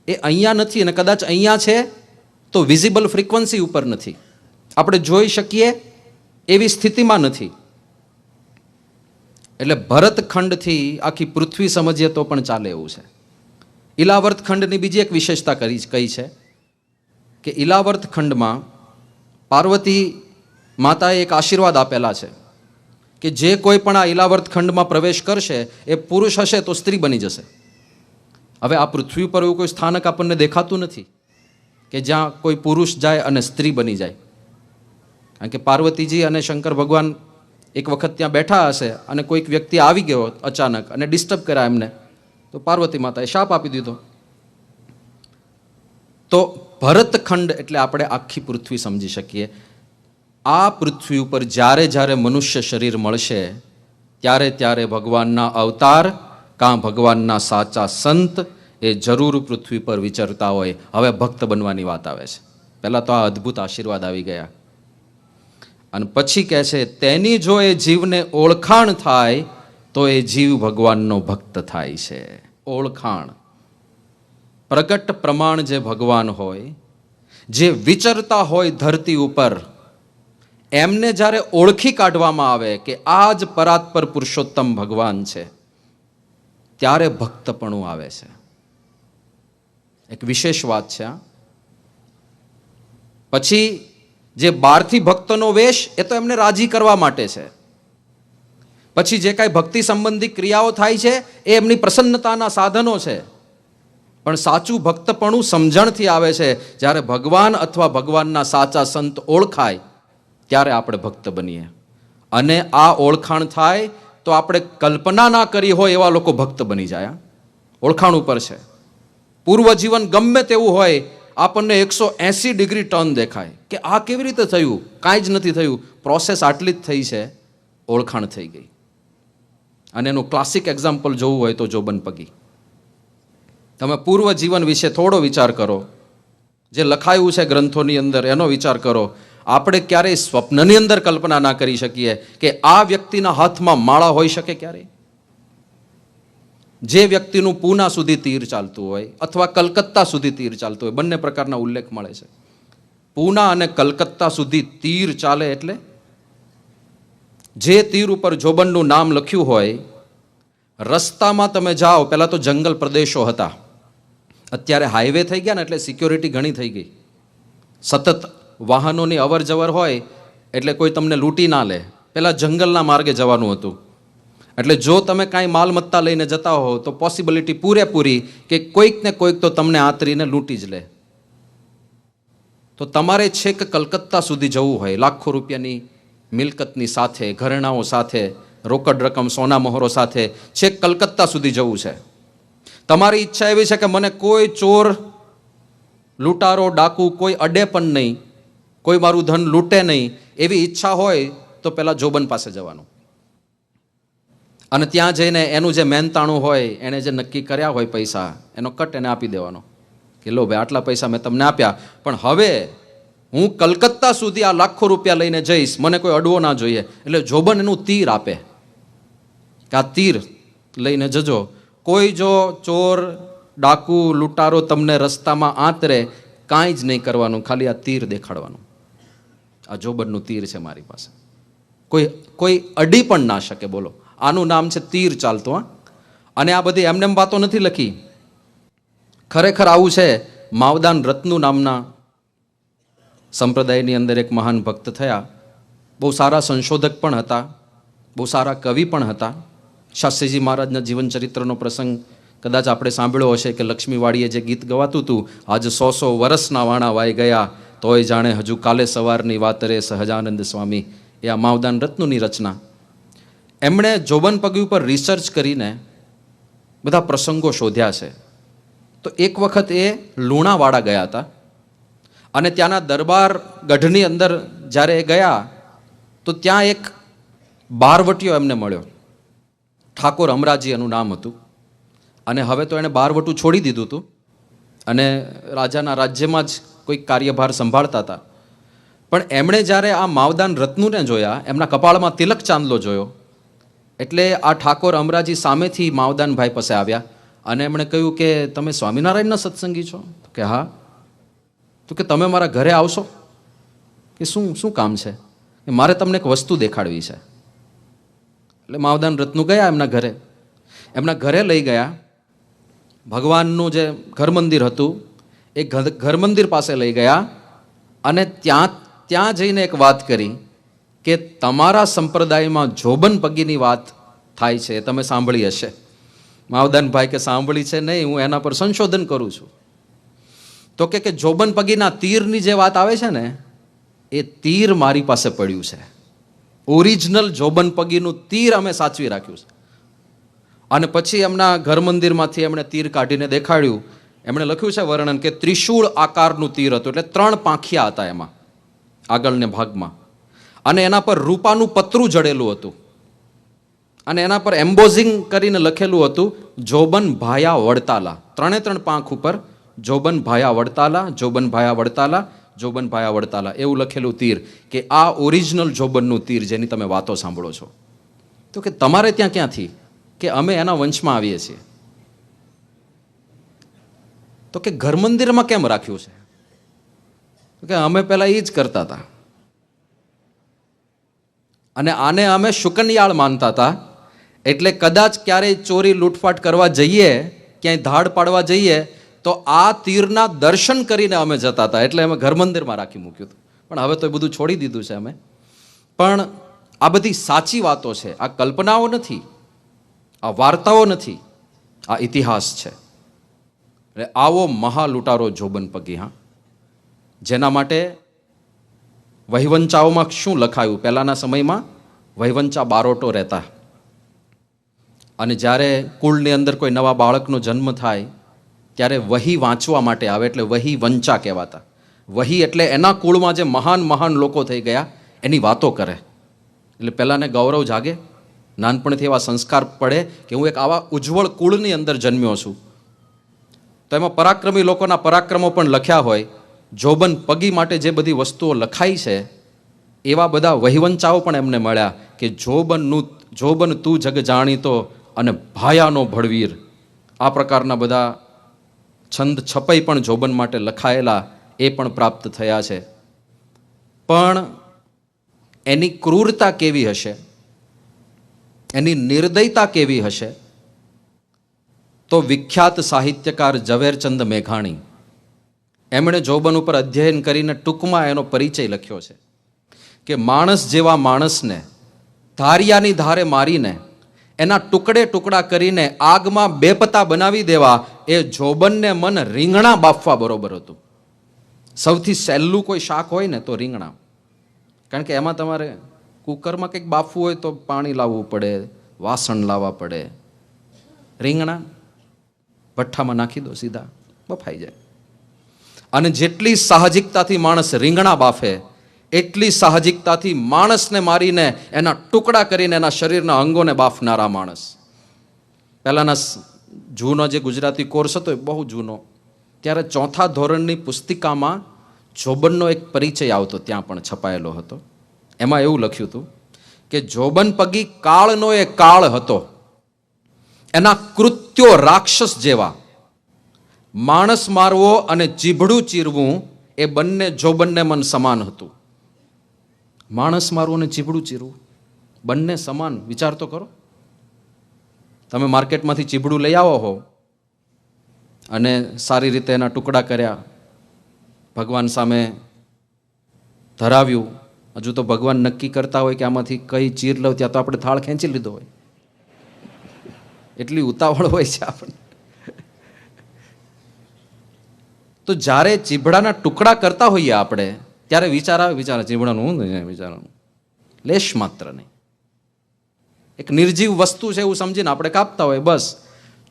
એ અહીંયા નથી, અને કદાચ અહીંયા છે તો વિઝિબલ ફ્રીક્વન્સી ઉપર નથી, આપણે જોઈ શકીએ એવી સ્થિતિમાં નથી. એટલે ભરતખંડથી આખી પૃથ્વી સમજીએ તો પણ ચાલે એવું છે. ઈલાવર્ત ખંડની બીજી એક વિશેષતા કઈ છે કે ઈલાવર્ત ખંડમાં પાર્વતી માતાએ એક આશીર્વાદ આપેલા છે કે જે કોઈ પણ આ ઈલાવર્ત ખંડમાં પ્રવેશ કરશે એ પુરુષ હશે તો સ્ત્રી બની જશે, હવે આ પૃથ્વી પર એવું કોઈ સ્થાનક આપણને દેખાતું નથી કે જ્યાં કોઈ પુરુષ જાય અને સ્ત્રી બની જાય. કારણ કે પાર્વતીજી અને શંકર ભગવાન એક વખત ત્યાં બેઠા હશે અને કોઈક વ્યક્તિ આવી ગયો અચાનક અને ડિસ્ટર્બ કર્યા એમને, તો પાર્વતી માતાએ શાપ આપી દીધો. તો ભરતખંડ એટલે આપણે આખી પૃથ્વી સમજી શકીએ. આ પૃથ્વી ઉપર જ્યારે જ્યારે મનુષ્ય શરીર મળશે ત્યારે ત્યારે ભગવાનના અવતાર કાં ભગવાનના સાચા સંત એ જરૂર પૃથ્વી પર વિચરતા હોય. હવે ભક્ત બનવાની વાત આવે છે. પહેલાં તો આ અદ્ભુત આશીર્વાદ આવી ગયા અને પછી કહે છે તેની જો એ જીવને ઓળખાણ થાય તો એ જીવ ભગવાનનો ભક્ત થાય છે. ઓળખાણ, પ્રગટ પ્રમાણ જે ભગવાન હોય, જે વિચરતા હોય ધરતી ઉપર, એમને જ્યારે ઓળખી કાઢવામાં આવે કે આ જ પરાત્પર પુરુષોત્તમ ભગવાન છે, ત્યારે ભક્તપણું આવે છે. એક વિશેષ વાત છે. પછી જે બહારથી ભક્તનો વેશ એ તો એમને રાજી કરવા માટે છે. પછી જે કાંઈ ભક્તિ સંબંધી ક્રિયાઓ થાય છે એ એમની પ્રસન્નતાના સાધનો છે. પણ સાચું ભક્તપણું સમજણથી આવે છે. જ્યારે ભગવાન અથવા ભગવાનના સાચા સંત ઓળખાય ત્યારે આપણે ભક્ત બનીએ. અને આ ઓળખાણ થાય તો આપણે કલ્પના ના કરી હોય એવા લોકો ભક્ત બની જાય. ઓળખાણ ઉપર છે. પૂર્વ જીવન ગમે તેવું હોય, આપણને 180 ડિગ્રી ટર્ન દેખાય કે આ કેવી રીતે થયું, કાંઈ જ નથી થયું, પ્રોસેસ આટલી જ થઈ છે, ઓળખાણ થઈ ગઈ. અને એનું ક્લાસિક એક્ઝામ્પલ જોવું હોય તો જોબન પગી. તમે પૂર્વ જીવન વિશે થોડો વિચાર કરો, જે લખાયું છે ગ્રંથોની અંદર એનો વિચાર કરો. આપણે ક્યારેય સ્વપ્નની અંદર કલ્પના ના કરી શકીએ કે આ વ્યક્તિના હાથમાં માળા હોઈ શકે. ક્યારેય જે વ્યક્તિનું પૂના સુધી તીર ચાલતું હોય અથવા કલકત્તા સુધી તીર ચાલતું હોય, બંને પ્રકારના ઉલ્લેખ મળે છે. પૂના અને કલકત્તા સુધી તીર ચાલે એટલે જે તીર ઉપર જોબનનું નામ લખ્યું હોય, રસ્તામાં તમે જાઓ, પહેલાં તો જંગલ પ્રદેશો હતા, અત્યારે હાઈવે થઈ ગયા ને એટલે સિક્યોરિટી ઘણી થઈ ગઈ. સતત વાહનોની અવર જવર હોય એટલે કોઈ તમને લૂંટી ના લે. પહેલાં જંગલના માર્ગે જવાનું હતું એટલે જો તમે કાંઈ માલમત્તા લઈને જતા હો તો પોસિબિલિટી પૂરેપૂરી કે કોઈક ને કોઈક તો તમને આતરીને લૂંટી જ લે. તો તમારે છેક કલકત્તા સુધી જવું હોય, લાખો રૂપિયાની મિલકતની સાથે, ઘરેણાઓ સાથે, રોકડ રકમ, સોના મહોરો સાથે છેક કલકત્તા સુધી જવું છે. તમારી ઈચ્છા એવી છે કે મને કોઈ ચોર, લૂંટારો, ડાકુ કોઈ અડે પણ નહીં, કોઈ મારું ધન લૂંટે નહીં, એવી ઈચ્છા હોય તો પહેલાં જોબન પાસે જવાનું. અને ત્યાં જઈને એનું જે મહેનતાણું હોય, એણે જે નક્કી કર્યા હોય પૈસા, એનો કટ એને આપી દેવાનો કે લો ભાઈ આટલા પૈસા મેં તમને આપ્યા, પણ હવે હું કલકત્તા સુધી આ લાખો રૂપિયા લઈને જઈશ, મને કોઈ અડવો ના જોઈએ. એટલે જોબન એનું તીર આપે કે આ તીર લઈને જજો. કોઈ જો ચોર, ડાકુ, લૂંટારો તમને રસ્તામાં આંતરે, કાંઈ જ નહીં કરવાનું, ખાલી આ તીર દેખાડવાનું. આ જોબનનું તીર છે મારી પાસે, કોઈ અડી પણ ના શકે. બોલો, આનું નામ છે તીર ચાલતું. અને આ બધી એમને વાતો નથી લખી, ખરેખર આવું છે. માવદાન રત્નુ નામના સંપ્રદાયની અંદર એક મહાન ભક્ત થયા. બહુ સારા સંશોધક પણ હતા, બહુ સારા કવિ પણ હતા. શાસ્ત્રીજી મહારાજના જીવન ચરિત્રનો પ્રસંગ કદાચ આપણે સાંભળ્યો હશે કે લક્ષ્મીવાડીએ જે ગીત ગવાતું હતું, આજ 100 વર્ષના વાણા વાઈ ગયા, તોય જાણે હજુ કાલે સવારની વાત રે સહજાનંદ સ્વામી. એ આ માવદાન રત્નુની રચના. એમણે જોબન પગી ઉપર રિસર્ચ કરીને બધા પ્રસંગો શોધ્યા છે. તો એક વખત એ લુણાવાડા ગયા હતા અને ત્યાંના દરબાર ગઢની અંદર જ્યારે એ ગયા તો ત્યાં એક બારવટીયો એમને મળ્યો. ઠાકોર અમરાજી એનું નામ હતું. અને હવે તો એણે બારવટું છોડી દીધું હતું અને રાજાના રાજ્યમાં જ કોઈક કાર્યભાર સંભાળતા હતા. પણ એમણે જ્યારે આ માવદાન રત્નુને જોયા, એમના કપાળમાં તિલક ચાંદલો જોયો, એટલે આ ઠાકોર અમરાજી સામેથી માવદાનભાઈ પાસે આવ્યા અને એમણે કહ્યું કે તમે સ્વામિનારાયણના સત્સંગી છો? કે હા. તો કે તમે મારા ઘરે આવશો? કે શું કામ છે? કે મારે તમને એક વસ્તુ દેખાડવી છે. એટલે માવદાન રત્નુ ગયા એમના ઘરે. એમના ઘરે લઈ ગયા. ભગવાનનું જે ઘર મંદિર હતું એ ઘર મંદિર પાસે લઈ ગયા અને ત્યાં જઈને એક વાત કરી કે તમારા સંપ્રદાયમાં જોબન પગીની વાત થાય છે, તમે સાંભળી હશે. માવદાનભાઈ કે સાંભળી છે નહીં, હું એના પર સંશોધન કરું છું. તો કે જોબન પગીના તીરની જે વાત આવે છે ને, એ તીર મારી પાસે પડ્યું છે. ઓરિજિનલ જોબન પગીનું તીર અમે સાચવી રાખ્યું છે. અને પછી એમના ઘર મંદિરમાંથી એમણે તીર કાઢીને દેખાડ્યું. એમણે લખ્યું છે વર્ણન કે ત્રિશૂળ આકારનું તીર હતું, એટલે 3 પાંખિયા હતા એમાં આગળને ભાગમાં, અને એના પર રૂપાનું પતરું જડેલું હતું, અને એના પર એમ્બોઝિંગ કરીને લખેલું હતું જોબન ભાયા વડતાલા. 3 પાંખ ઉપર જોબન ભાયા વડતાલા, જોબન ભાયા વડતાલા, જોબન ભાયા વડતાલા એવું લખેલું તીર, કે આ ઓરિજિનલ જોબનનું તીર જેની તમે વાતો સાંભળો છો. તો કે તમારે ત્યાં ક્યાંથી? કે અમે એના વંશમાં આવીએ છીએ. તો કે ઘર મંદિરમાં કેમ રાખ્યું છે? કે અમે પહેલા એ જ કરતા હતા, અને આને અમે શુકનિયાળ માનતા હતા. એટલે કદાચ ક્યારેય ચોરી લૂંટફાટ કરવા જઈએ, ક્યાંય ધાડ પાડવા જઈએ, તો આ તીરના દર્શન કરીને અમે જતા હતા. એટલે અમે ઘર મંદિરમાં રાખી મૂક્યું હતું. પણ હવે તો એ બધું છોડી દીધું છે અમે. પણ આ બધી સાચી વાતો છે, આ કલ્પનાઓ નથી, આ વાર્તાઓ નથી, આ ઇતિહાસ છે. એટલે આવો મહાલૂંટારો જોબન પગી, હા, જેના માટે વહીવંચાઓમાં શું લખાયું? પહેલાના સમયમાં વહીવંચા બારોટો રહેતા, અને જ્યારે કુળની અંદર કોઈ નવા બાળકનો જન્મ થાય ત્યારે વહી વાંચવા માટે આવે, એટલે વહી વંચા કહેવાતા. વહી એટલે એના કુળમાં જે મહાન મહાન લોકો થઈ ગયા એની વાતો કરે. એટલે પહેલાંને ગૌરવ જાગે, નાનપણથી એવા સંસ્કાર પડે કે હું એક આવા ઉજ્જવળ કુળની અંદર જન્મ્યો છું. તો એમાં પરાક્રમી લોકોના પરાક્રમો પણ લખ્યા હોય. જોબન પગી માટે જે બધી વસ્તુઓ લખાઈ છે એવા બધા વહીવંચાઓ પણ એમને મળ્યા, કે જોબન તું જગ જાણીતો અને ભાયાનો ભળવીર. આ પ્રકારના બધા છંદ છપાઈ પણ જોબન માટે લખાયેલા એ પણ પ્રાપ્ત થયા છે. પણ એની ક્રૂરતા કેવી હશે, એની નિર્દયતા કેવી હશે, તો વિખ્યાત સાહિત્યકાર ઝવેરચંદ મેઘાણી એમણે જોબન ઉપર અધ્યયન કરીને ટૂંકમાં એનો પરિચય લખ્યો છે, કે માણસ જેવા માણસને ધારિયાની ધારે મારીને એના ટુકડે ટુકડા કરીને આગમાં બેપતા બનાવી દેવા એ જોબનને મન રીંગણા બાફવા બરોબર હતું. સૌથી સહેલું કોઈ શાક હોય ને તો રીંગણા, કારણ કે એમાં તમારે કુકરમાં કંઈક બાફવું હોય તો પાણી લાવવું પડે, વાસણ લાવવા પડે. રીંગણા ભઠ્ઠામાં નાખી દો, સીધા બફાઈ જાય. અને જેટલી સાહજિકતાથી માણસ રીંગણા બાફે, એટલી સાહજિકતાથી માણસને મારીને એના ટુકડા કરીને એના શરીરના અંગોને બાફનારા માણસ. પહેલાંના જૂનો જે ગુજરાતી કોર્સ હતો એ બહુ જૂનો, ત્યારે 4થા ધોરણની પુસ્તિકામાં જોબનનો એક પરિચય આવતો, ત્યાં પણ છપાયેલો હતો. એમાં એવું લખ્યું હતું કે જોબન પગી કાળનો એ કાળ હતો, એના કૃત્યો રાક્ષસ જેવા. માણસ મારવો અને જીભડું ચીરવું એ બંને જોબનને મન સમાન હતું. માણસ મારવું અને ચીભડું ચીરવું બંને સમાન. વિચાર તો કરો, તમે માર્કેટમાંથી ચીભડું લઈ આવો હો અને સારી રીતે એના ટુકડા કર્યા, ભગવાન સામે ધરાવ્યું. હજુ તો ભગવાન નક્કી કરતા હોય કે આમાંથી કઈ ચીર લઉં, ત્યાં તો આપણે થાળ ખેંચી લીધો હોય, એટલી ઉતાવળ હોય છે આપણે. તો જ્યારે ચીભડાના ટુકડા કરતા હોઈએ આપણે, ત્યારે વિચાર આવે ચીભડાનું હું વિચારવાનું લેશ માત્ર નહીં, એક નિર્જીવ વસ્તુ છે એવું સમજીને આપણે કાપતા હોય. બસ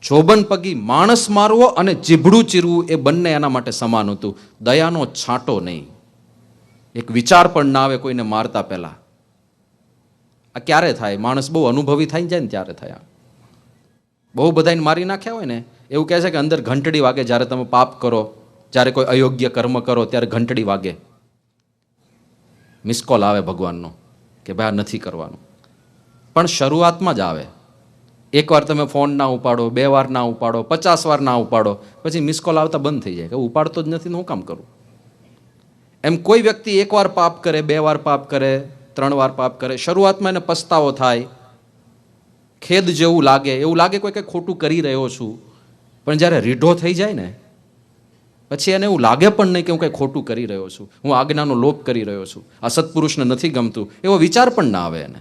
જોબન પગી માણસ મારવો અને જીભડું ચીરવું એ બંને એના માટે સમાન હતું. દયાનો છાંટો નહીં, એક વિચાર પણ ના આવે કોઈને મારતા પહેલા. આ ક્યારે થાય? માણસ બહુ અનુભવી થઈ જાય ને ત્યારે થયા. બહુ બધાને મારી નાખ્યા હોય ને, એવું કહે છે કે અંદર ઘંટડી વાગે. જ્યારે તમે પાપ કરો, જ્યારે કોઈ અયોગ્ય કર્મ કરો, ત્યારે ઘંટડી વાગે, મિસકોલ આવે ભગવાનનો કે ભાઈ આ નથી કરવાનું. પણ શરૂઆતમાં જ આવે. એકવાર તમે ફોન ના ઉપાડો, 2 વાર ના ઉપાડો, 50 વાર ના ઉપાડો, પછી મિસકોલ આવતા બંધ થઈ જાય કે ઉપાડતો જ નથી, હું કામ કરું. એમ કોઈ વ્યક્તિ 1 વાર પાપ કરે, 2 વાર પાપ કરે, 3 વાર પાપ કરે, શરૂઆતમાં એને પસ્તાવો થાય, ખેદ જેવું લાગે, એવું લાગે કોઈ કંઈ ખોટું કરી રહ્યો છું. પણ જ્યારે રીઢો થઈ જાય ને, પછી એને એવું લાગે પણ નહીં કે હું કંઈ ખોટું કરી રહ્યો છું, હું આજ્ઞાનો લોપ કરી રહ્યો છું, આ સત્પુરુષને નથી ગમતું, એવો વિચાર પણ ના આવે એને.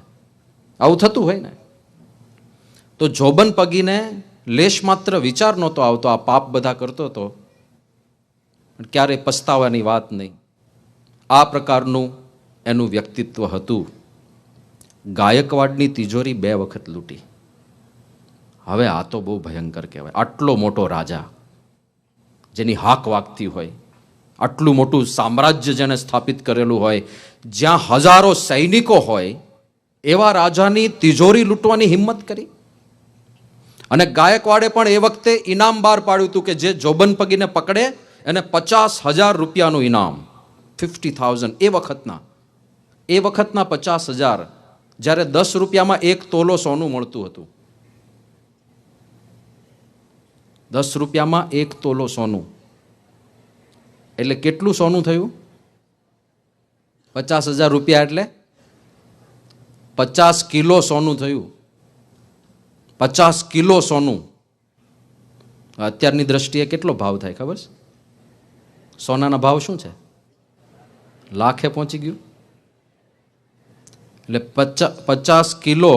આવું થતું હોય ને. તો જોબન પગીને લેશ માત્ર વિચાર નહોતો આવતો, આ પાપ બધા કરતો હતો, ક્યારેય પસ્તાવાની વાત નહીં. આ પ્રકારનું એનું વ્યક્તિત્વ હતું. ગાયકવાડની તિજોરી 2 વખત લૂંટી. હવે આ તો બહુ ભયંકર કહેવાય. આટલો મોટો રાજા જેની હાક વાગતી હોય, આટલું મોટું સામ્રાજ્ય જેને સ્થાપિત કરેલું હોય, જ્યાં હજારો સૈનિકો હોય, એવા રાજાની તિજોરી લૂંટવાની હિંમત કરી. અને ગાયકવાડે પણ એ વખતે ઇનામ બહાર પાડ્યું હતું કે જે જોબન પગીને પકડે એને 50,000 રૂપિયાનું ઇનામ. 50,000 એ વખતના 50,000, જ્યારે 10 રૂપિયામાં 1 તોલો સોનું મળતું હતું. 10 રૂપિયામાં 1 તોલો સોનું એટલે કેટલું સોનું થયું? 50,000 રૂપિયા એટલે 50 કિલો સોનું થયું. 50 કિલો સોનું અત્યારની દ્રષ્ટિએ કેટલો ભાવ થાય ખબર છે? સોનાના ભાવ શું છે? લાખે પહોંચી ગયું. એટલે 50 કિલો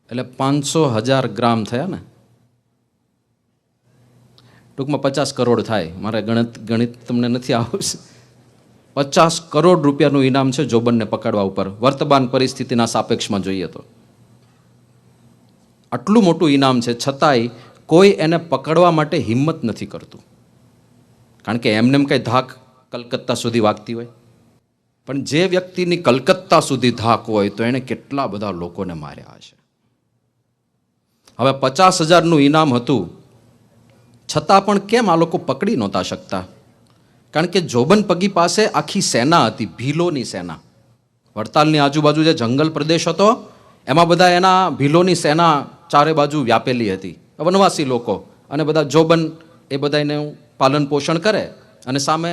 એટલે 500,000 ગ્રામ થયા ને. ટૂંકમાં 50 કરોડ થાય. મારે ગણિત તમને નથી આવશે. 50 કરોડ રૂપિયાનું ઇનામ છે જોબનને પકડવા ઉપર, વર્તમાન પરિસ્થિતિના સાપેક્ષમાં જોઈએ તો. આટલું મોટું ઇનામ છે, છતાંય કોઈ એને પકડવા માટે હિંમત નથી કરતું. કારણ કે એમને કંઈ ધાક કલકત્તા સુધી વાગતી હોય. પણ જે વ્યક્તિની કલકત્તા સુધી ધાક હોય તો એણે કેટલા બધા લોકોને માર્યા હશે. હવે 50,000નું ઇનામ હતું, છતાં પણ કેમ આ લોકો પકડી નહોતા શકતા? કારણ કે જોબન પગી પાસે આખી સેના હતી, ભીલોની સેના. વડતાલની આજુબાજુ જે જંગલ પ્રદેશ હતો એમાં બધા એના ભીલોની સેના ચારે બાજુ વ્યાપેલી હતી, વનવાસી લોકો. અને બધા જોબન એ બધાને પાલન પોષણ કરે અને સામે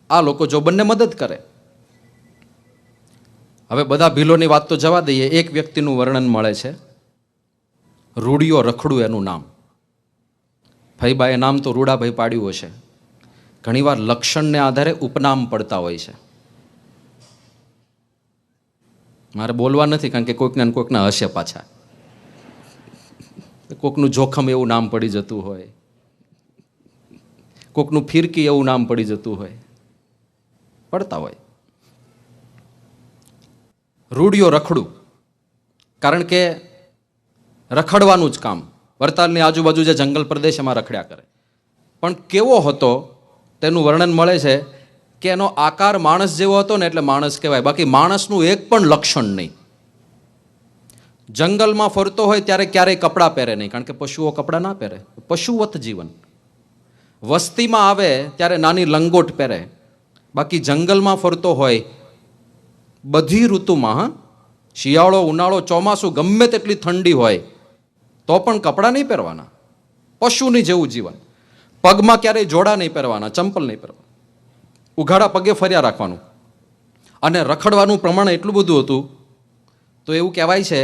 આ લોકો જોબનને મદદ કરે. હવે બધા ભીલોની વાત તો જવા દઈએ, એક વ્યક્તિનું વર્ણન મળે છે, રૂડિયો રખડું એનું નામ. ફઈબાએ નામ તો રૂડાભાઈ પાડ્યું હશે. ઘણીવાર લક્ષણને આધારે ઉપનામ પડતા હોય છે. મારે બોલવા નથી, કારણ કે કોઈકના હશે પાછા. કોકનું જોખમ એવું નામ પડી જતું હોય, કોકનું ફિરકી એવું નામ પડી જતું હોય, પડતા હોય. રૂડિયો રખડું, કારણ કે રખડવાનું જ કામ. વડતાલની આજુબાજુ જે જંગલ પ્રદેશ એમાં રખડ્યા કરે. પણ કેવો હતો તેનું વર્ણન મળે છે કે એનો આકાર માણસ જેવો હતો ને એટલે માણસ કહેવાય, બાકી માણસનું એક પણ લક્ષણ નહીં. જંગલમાં ફરતો હોય ત્યારે ક્યારેય કપડાં પહેરે નહીં, કારણ કે પશુઓ કપડાં ના પહેરે, પશુવત જીવન. વસ્તીમાં આવે ત્યારે નાની લંગોટ પહેરે, બાકી જંગલમાં ફરતો હોય બધી ઋતુમાં, શિયાળો, ઉનાળો, ચોમાસું, ગમે તેટલી ઠંડી હોય તો પણ કપડાં નહીં પહેરવાના. પશુની જેવું જીવન. પગમાં ક્યારેય જોડા નહીં પહેરવાના, ચંપલ નહીં પહેરવાના, ઉઘાડા પગે ફર્યા રાખવાનું. અને રખડવાનું પ્રમાણ એટલું બધું હતું તો એવું કહેવાય છે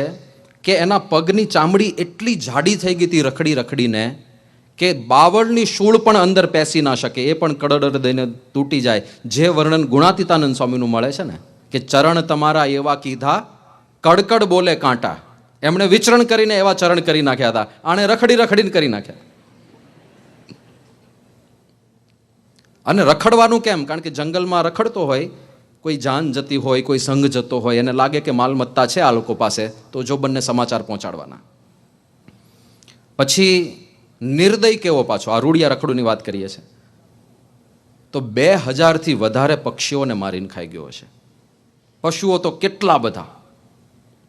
કે એના પગની ચામડી એટલી જાડી થઈ ગઈ હતી રખડી રખડીને કે બાવળની શૂળ પણ અંદર પેસી ના શકે, એ પણ કડડ દઈને તૂટી જાય. જે વર્ણન ગુણાતીતાનંદ સ્વામીનું મળે છે ને કે ચરણ તમારા એવા કીધા કડકડ બોલે કાંટા. એમણે વિચરણ કરીને એવા ચરણ કરી નાખ્યા હતા, આણે રખડી રખડીને કરી નાખ્યા. અને રખડવાનું કેમ? કારણ કે જંગલમાં રખડતો હોય, કોઈ જાન જતી હોય, કોઈ સંઘ જતો હોય, એને લાગે કે માલમત્તા છે આ લોકો પાસે, તો જો બંને સમાચાર પહોંચાડવાના. પછી નિર્દય કેવો પાછો, આ રૂડિયા રખડુની વાત કરીએ છીએ તો 2000થી વધારે પક્ષીઓને મારીને ખાઈ ગયો હશે. પશુઓ તો કેટલા બધા.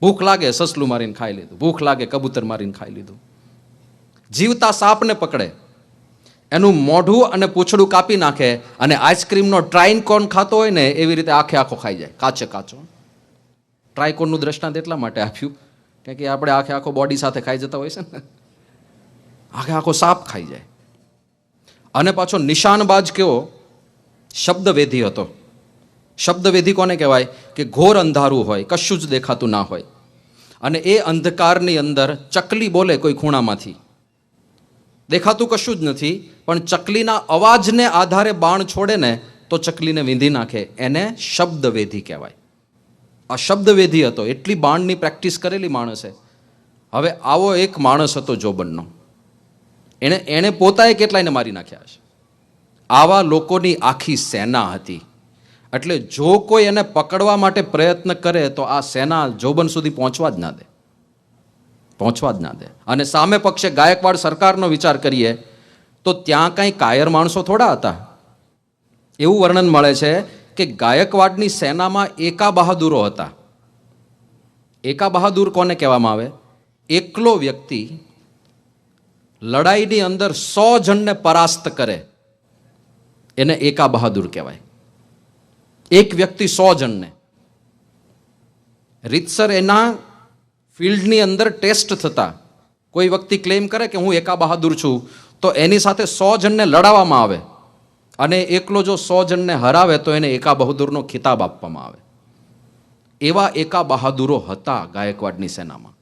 ભૂખ લાગે સસલું મારીને ખાઈ લીધું, ભૂખ લાગે કબૂતર મારીને ખાઈ લીધું. જીવતા સાપને પકડે, એનું મોઢું અને પૂંછડું કાપી નાખે અને આઈસ્ક્રીમનો ટ્રાઇકોન ખાતો હોય ને એવી રીતે આખે આખો ખાઈ જાય, કાચે કાચો. ટ્રાઇકોનનું દ્રષ્ટાંત એટલા માટે આપ્યું કે આપણે આખે આખો બોડી સાથે ખાઈ જતા હોય છે ને, આખે આખો સાપ ખાઈ જાય. અને પાછો નિશાનબાજ કેવો, શબ્દવેધી હતો. શબ્દવેધી કોને કહેવાય? કે ઘોર અંધારું હોય, કશું જ દેખાતું ના હોય, અને એ અંધકારની અંદર ચકલી બોલે કોઈ ખૂણામાંથી, દેખાતું કશું જ નથી, પણ ચકલીના અવાજને આધારે બાણ છોડે ને તો ચકલીને વીંધી નાખે, એને શબ્દવેધી કહેવાય. આ શબ્દવેધી હતો, એટલી બાણની પ્રેક્ટિસ કરેલી માણસે. હવે આવો એક માણસ હતો જોબનનો, એણે પોતાએ કેટલાયને મારી નાખ્યા છે. આવા લોકોની આખી સેના હતી. એટલે જો કોઈ એને પકડવા માટે પ્રયત્ન કરે તો આ સેના જોબન સુધી પહોંચવા જ ના દે. અને સામે પક્ષે ગાયકવાડ સરકારનો વિચાર કરીએ તો ત્યાં કાંઈ કાયર માણસો થોડા હતા. એવું વર્ણન મળે છે કે ગાયકવાડની સેનામાં એકા બહાદુરો હતા. એકા બહાદુર કોને કહેવામાં આવે? એકલો વ્યક્તિ લડાઈની અંદર 100 જણને પરાસ્ત કરે એને એકા બહાદુર કહેવાય. એક વ્યક્તિ 100 જણને. રીતસર એના ફિલ્ડની અંદર ટેસ્ટ થતા કોઈ વ્યક્તિ ક્લેમ કરે કે હું એકા બહાદુર છું તો એની સાથે 100 જણને લડાવવામાં આવે અને એકલો જો 100 જણને હરાવે તો એને એકા બહાદુરનો ખિતાબ આપવામાં આવે. એવા એકા બહાદુરો હતા ગાયકવાડની સેનામાં.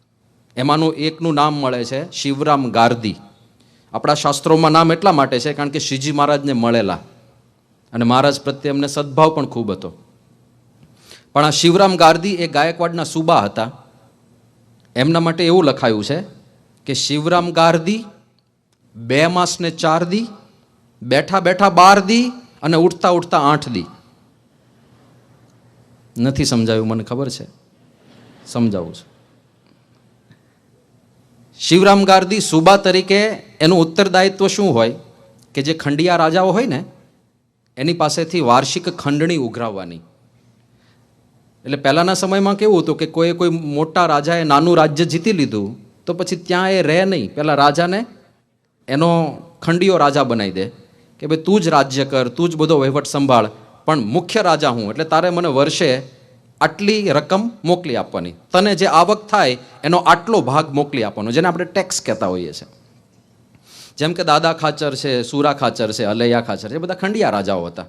એમાંનું એકનું નામ મળે છે શિવરામ ગારદી. આપણા શાસ્ત્રોમાં નામ એટલા માટે છે કારણ કે શ્રીજી મહારાજને મળેલા અને મહારાજ પ્રત્યે એમને સદભાવ પણ ખૂબ હતો. પણ આ શિવરામ ગારદી એ ગાયકવાડના સુબા હતા. એમના માટે એવું લખાયું છે કે શિવરામ ગારદી 2 માસ ને 4 દી, બેઠા બેઠા 12 દી અને ઉઠતા ઉઠતા 8 દી. નથી સમજાયું, મને ખબર છે, સમજાવું છું. શિવરામ ગારદી સુબા તરીકે એનું ઉત્તરદાયિત્વ શું હોય કે જે ખંડિયા રાજાઓ હોય ને એની પાસેથી વાર્ષિક ખંડણી ઉઘરાવવાની. એટલે પહેલાંના સમયમાં કેવું હતું કે કોઈ મોટા રાજાએ નાનું રાજ્ય જીતી લીધું તો પછી ત્યાં એ રહે નહીં. પહેલાં રાજાને એનો ખંડિયો રાજા બનાવી દે કે ભાઈ તું જ રાજ્ય કર, તું જ બધો વહીવટ સંભાળ, પણ મુખ્ય રાજા હું, એટલે તારે મને વર્ષે આટલી રકમ મોકલી આપવાની, તને જે આવક થાય એનો આટલો ભાગ મોકલી આપવાનો, જેને આપણે ટેક્સ કહેતા હોઈએ છીએ. જેમ કે દાદા ખાચર છે, સુરા ખાચર છે, અલૈયા ખાચર છે, એ બધા ખંડિયા રાજાઓ હતા.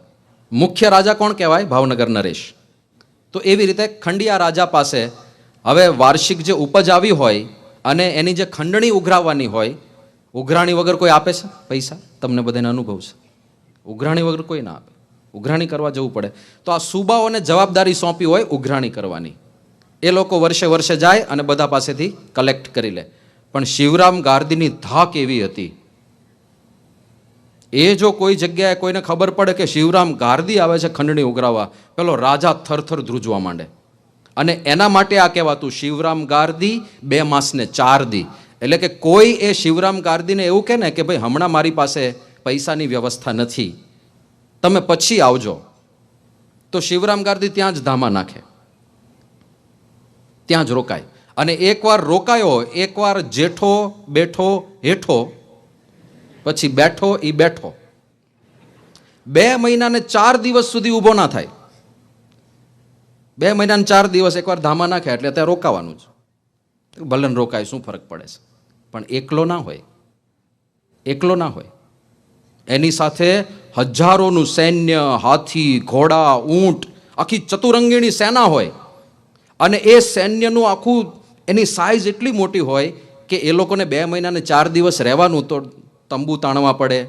મુખ્ય રાજા કોણ કહેવાય? ભાવનગર નરેશ. તો એવી રીતે ખંડિયા રાજા પાસે હવે વાર્ષિક જે ઉપજ આવી હોય અને એની જે ખંડણી ઉઘરાવવાની હોય, ઉઘરાણી વગર કોઈ આપે છે પૈસા? તમને બધાને અનુભવ છે, ઉઘરાણી વગર કોઈ ના આપે. ઉઘરાણી કરવા જવું પડે. તો આ સુબાઓને જવાબદારી સોંપી હોય ઉઘરાણી કરવાની. એ લોકો વર્ષે વર્ષે જાય અને બધા પાસેથી કલેક્ટ કરી લે. પણ શિવરામ ગારદીની ધાક એવી હતી, એ જો કોઈ જગ્યાએ કોઈને ખબર પડે કે શિવરામ ગારદી આવે છે ખંડણી ઉઘરાવવા, પેલો રાજા થરથર ધ્રુજવા માંડે. અને એના માટે આ કહેવાતું શિવરામ ગારદી 2 માસ ને 4 દી. એટલે કે કોઈ એ શિવરામ ગારદીને એવું કહે ને કે ભાઈ હમણાં મારી પાસે પૈસાની વ્યવસ્થા નથી, તમે પછી આવજો, તો શિવરામ ગારદી ત્યાં જ ધામા નાખે, ત્યાં જ રોકાય. અને એકવાર રોકાયો, એકવાર જેઠો બેઠો હેઠો, પછી બેઠો એ બેઠો, 2 મહિના ને 4 દિવસ સુધી ઊભો ના થાય. 2 મહિના ને 4 દિવસ એકવાર ધામા નાખે એટલે ત્યાં રોકાવાનું જ. ભલે રોકાય, શું ફરક પડે છે? પણ એકલો ના હોય, એકલો ના હોય. એની સાથે હજારોનું સૈન્ય, હાથી, ઘોડા, ઊંટ, આખી ચતુરંગીણી સેના હોય. અને એ સૈન્યનું આખું એની સાઇઝ એટલી મોટી હોય કે એ લોકોને 2 મહિના ને 4 દિવસ રહેવાનું, તો તંબુ તાણવા પડે,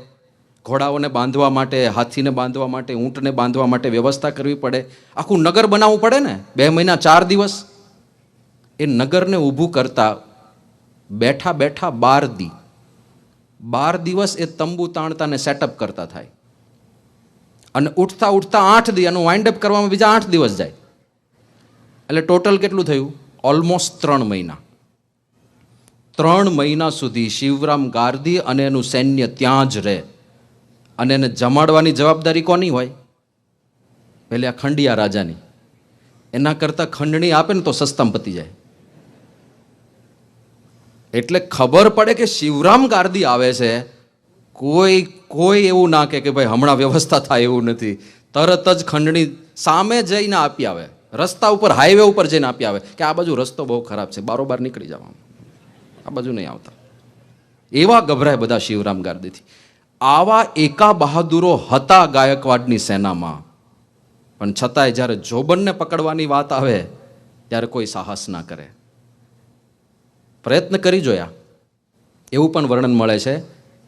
ઘોડાઓને બાંધવા માટે, હાથીને બાંધવા માટે, ઊંટને બાંધવા માટે વ્યવસ્થા કરવી પડે, આખું નગર બનાવવું પડે ને 2 મહિના 4 દિવસ. એ નગરને ઊભું કરતા બેઠા બેઠા 12 દી, 12 દિવસ એ તંબુ તાણતા ને સેટઅપ કરતા થાય. અને ઉઠતા ઉઠતા 8 દી, એનું વાઇન્ડ અપ કરવામાં બીજા 8 દિવસ જાય. એટલે ટોટલ કેટલું થયું? ઓલમોસ્ટ 3 મહિના. 3 મહિના સુધી શિવરામ ગારદી અને એનું સૈન્ય ત્યાં જ રહે. અને એને જમાડવાની જવાબદારી કોની હોય? પહેલે આ ખંડિયા રાજાની. એના કરતાં ખંડણી આપે ને તો સસ્તામાં પતી જાય. એટલે ખબર પડે કે શિવરામ ગારદી આવે છે, કોઈ એવું ના કે ભાઈ હમણાં વ્યવસ્થા થાય એવું નથી. તરત જ ખંડણી સામે જઈને આપી આવે, રસ્તા ઉપર, હાઈવે ઉપર જઈને આપી આવે કે આ બાજુ રસ્તો બહુ ખરાબ છે, બારોબાર નીકળી જવાનું, આ બાજુ નહીં આવતા. એવા ગભરાય બધા શિવરામ ગારદીથી. આવા એકા બહાદુરો હતા ગાયકવાડની સેનામાં. પણ છતાંય જ્યારે જોબનને પકડવાની વાત આવે ત્યારે કોઈ સાહસ ના કરે. પ્રયત્ન કરી જોયા. એવું પણ વર્ણન મળે છે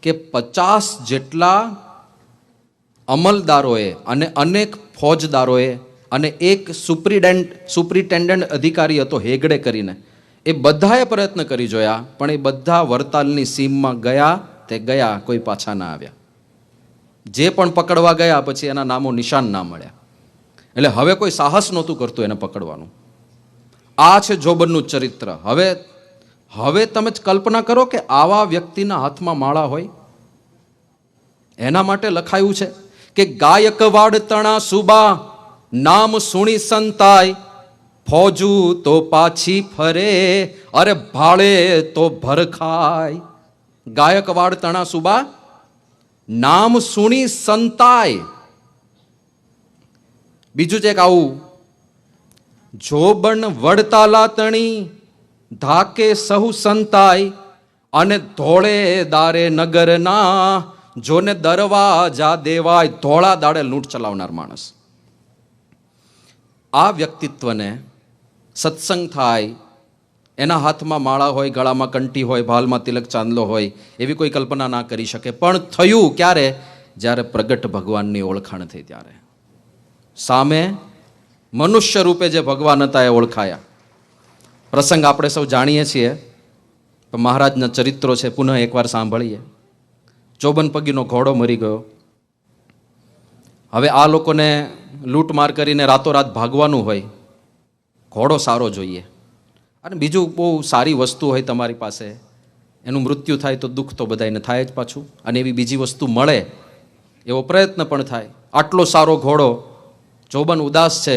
કે 50 જેટલા અમલદારોએ અને અનેક ફોજદારોએ અને એક સુપ્રિન્ટેન્ડન્ટ અધિકારી હતો હેગડે કરીને, એ બધાએ પ્રયત્ન કરી જોયા, પણ એ બધા વરતાલની સીમમાં ગયા તે ગયા, કોઈ પાછા ના આવ્યા. જે પણ પકડવા ગયા પછી એના નામો નિશાન ના મળ્યા. એટલે હવે કોઈ સાહસ નહોતું કરતું એને પકડવાનું. આ છે જોબનનું ચરિત્ર. હવે તમે જ કલ્પના કરો કે આવા વ્યક્તિના હાથમાં માળા હોય. એના માટે લખાયું છે કે ગાયકવાડ તણા સુબા નામ સુણી સંતાય, ફોજુ તો પાછી ફરે અરે ભાળે તો ભરખાય. ગાયકવાડ તણા સુબા નામ સુણી સંતાય. બીજું છે કે આવું જોબન વડતાલા તણી ધાકે સહુ સંતાય, અને ધોળે દારે નગરના જોને દરવાજા દેવાય. ધોળા દાડે લૂંટ ચલાવનાર માણસ. આ વ્યક્તિત્વને સત્સંગ થાય, એના હાથમાં માળા હોય, ગળામાં કંઠી હોય, ભાલમાં તિલક ચાંદલો હોય, એવી કોઈ કલ્પના ના કરી શકે. પણ થયું ક્યારે? જ્યારે પ્રગટ ભગવાનની ઓળખાણ થઈ ત્યારે. સામે મનુષ્ય રૂપે જે ભગવાન હતા એ ઓળખાયા. પ્રસંગ આપણે સૌ જાણીએ છીએ, પણ મહારાજના ચરિત્રો છે, પુનઃ એકવાર સાંભળીએ. ચોબન પગીનો ઘોડો મરી ગયો. હવે આ લોકોને લૂંટમાર કરીને રાતોરાત ભાગવાનું હોય, ઘોડો સારો જોઈએ. અને બીજું બહુ સારી વસ્તુ હોય તમારી પાસે, એનું મૃત્યુ થાય તો દુઃખ તો બધાને થાય જ પાછું. અને એવી બીજી વસ્તુ મળે એવો પ્રયત્ન પણ થાય. આટલો સારો ઘોડો, જોબન ઉદાસ છે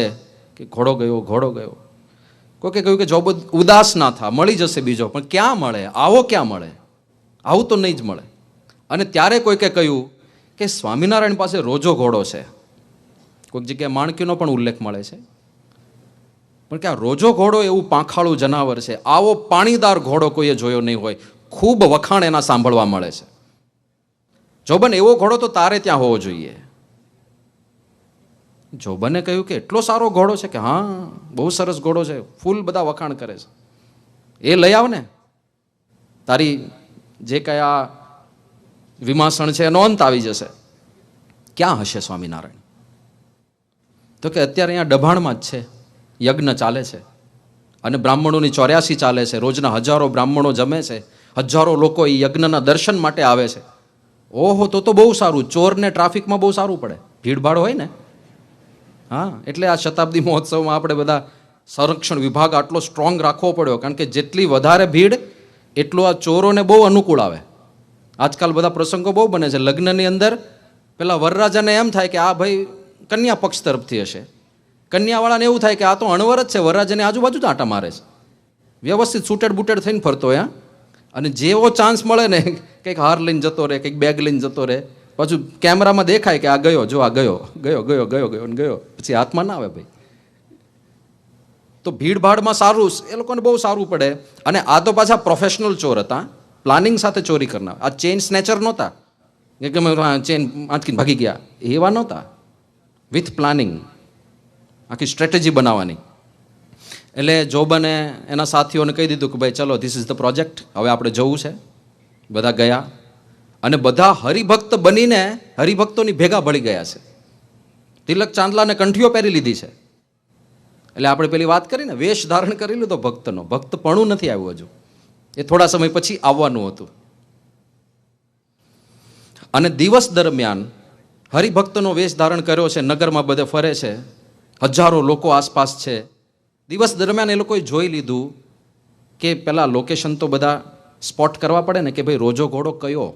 કે ઘોડો ગયો, ઘોડો ગયો. કોકે કહ્યું કે જોબન ઉદાસ ના થા, મળી જશે બીજો. પણ ક્યાં મળે? આવો ક્યાં મળે? આવું તો નહીં જ મળે. અને ત્યારે કોઈકે કહ્યું કે સ્વામિનારાયણ પાસે રોજો ઘોડો છે. કોઈક જગ્યાએ માણકીનો પણ ઉલ્લેખ મળે છે. પણ કે આ રોજો ઘોડો એવું પાંખાળું જનાવર છે, આવો પાણીદાર ઘોડો કોઈએ જોયો નહીં હોય. ખૂબ વખાણ એના સાંભળવા મળે છે. જોબન એવો ઘોડો તો તારે ત્યાં હોવો જોઈએ. જોબને કહ્યું કે એટલો સારો ઘોડો છે? કે હા, બહુ સરસ ઘોડો છે, ફૂલ બધા વખાણ કરે છે. એ લઈ આવ ને, તારી જે કયા વિમાસણ છે એનો અંત આવી જશે. ક્યાં હશે સ્વામિનારાયણ? તો કે અત્યારે અહીંયા દભાણમાં જ છે, યજ્ઞ ચાલે છે અને બ્રાહ્મણોની 84 ચાલે છે. રોજના હજારો બ્રાહ્મણો જમે છે, હજારો લોકો એ યજ્ઞના દર્શન માટે આવે છે. ઓહો, તો બહુ સારું. ચોરને ટ્રાફિકમાં બહુ સારું પડે, ભીડભાડ હોય ને. હા, એટલે આ શતાબ્દી મહોત્સવમાં આપણે બધા સંરક્ષણ વિભાગ આટલો સ્ટ્રોંગ રાખવો પડ્યો, કારણ કે જેટલી વધારે ભીડ એટલું આ ચોરોને બહુ અનુકૂળ આવે. આજકાલ બધા પ્રસંગો બહુ બને છે. લગ્નની અંદર પેલા વરરાજાને એમ થાય કે આ ભાઈ કન્યા પક્ષ તરફથી હશે, કન્યાવાળાને એવું થાય કે આ તો અણવર જ છે, વરરાજાની આજુબાજુ જ આંટા મારે છે, વ્યવસ્થિત સૂટેડ બુટેડ થઈને ફરતો હોય. અને જેવો ચાન્સ મળે ને, કંઈક હાર લઈને જતો રહે, કંઈક બેગ લઈને જતો રહે, પાછું કેમેરામાં દેખાય કે આ ગયો, જો આ ગયો ગયો ગયો ગયો ગયો ગયો, પછી હાથમાં ના આવે ભાઈ. તો ભીડભાડમાં સારું, એ લોકોને બહુ સારું પડે. અને આ તો પાછા પ્રોફેશનલ ચોર હતા, પ્લાનિંગ સાથે ચોરી કરનાર. આ ચેઇન સ્નેચર નહોતા કે ગમે ચેઇન આંચકીને ભાગી ગયા, એવા નહોતા. વિથ પ્લાનિંગ, આખી સ્ટ્રેટેજી બનાવવાની. એટલે જોબને એના સાથીઓને કહી દીધું કે ભાઈ ચલો, ધીસ ઇઝ ધ પ્રોજેક્ટ, હવે આપણે જવું છે. બધા ગયા અને બધા હરિભક્ત બનીને હરિભક્તોની ભેગા ભળી ગયા છે. તિલક ચાંદલાને કંઠીઓ પહેરી લીધી છે. એટલે આપણે પેલી વાત કરીને, વેશ ધારણ કરી લીધો ભક્તનો. ભક્તપણું નથી આવ્યું હજુ, એ થોડા સમય પછી આવવાનું હતું. અને દિવસ દરમિયાન હરિભક્તનો વેશ ધારણ કર્યો છે, નગરમાં બધે ફરે છે, હજારો લોકો આસપાસ છે. દિવસ દરમિયાન એ લોકોએ જોઈ લીધું કે પેલા લોકેશન તો બધા સ્પોટ કરવા પડે ને, કે ભાઈ રોજો ઘોડો કયો,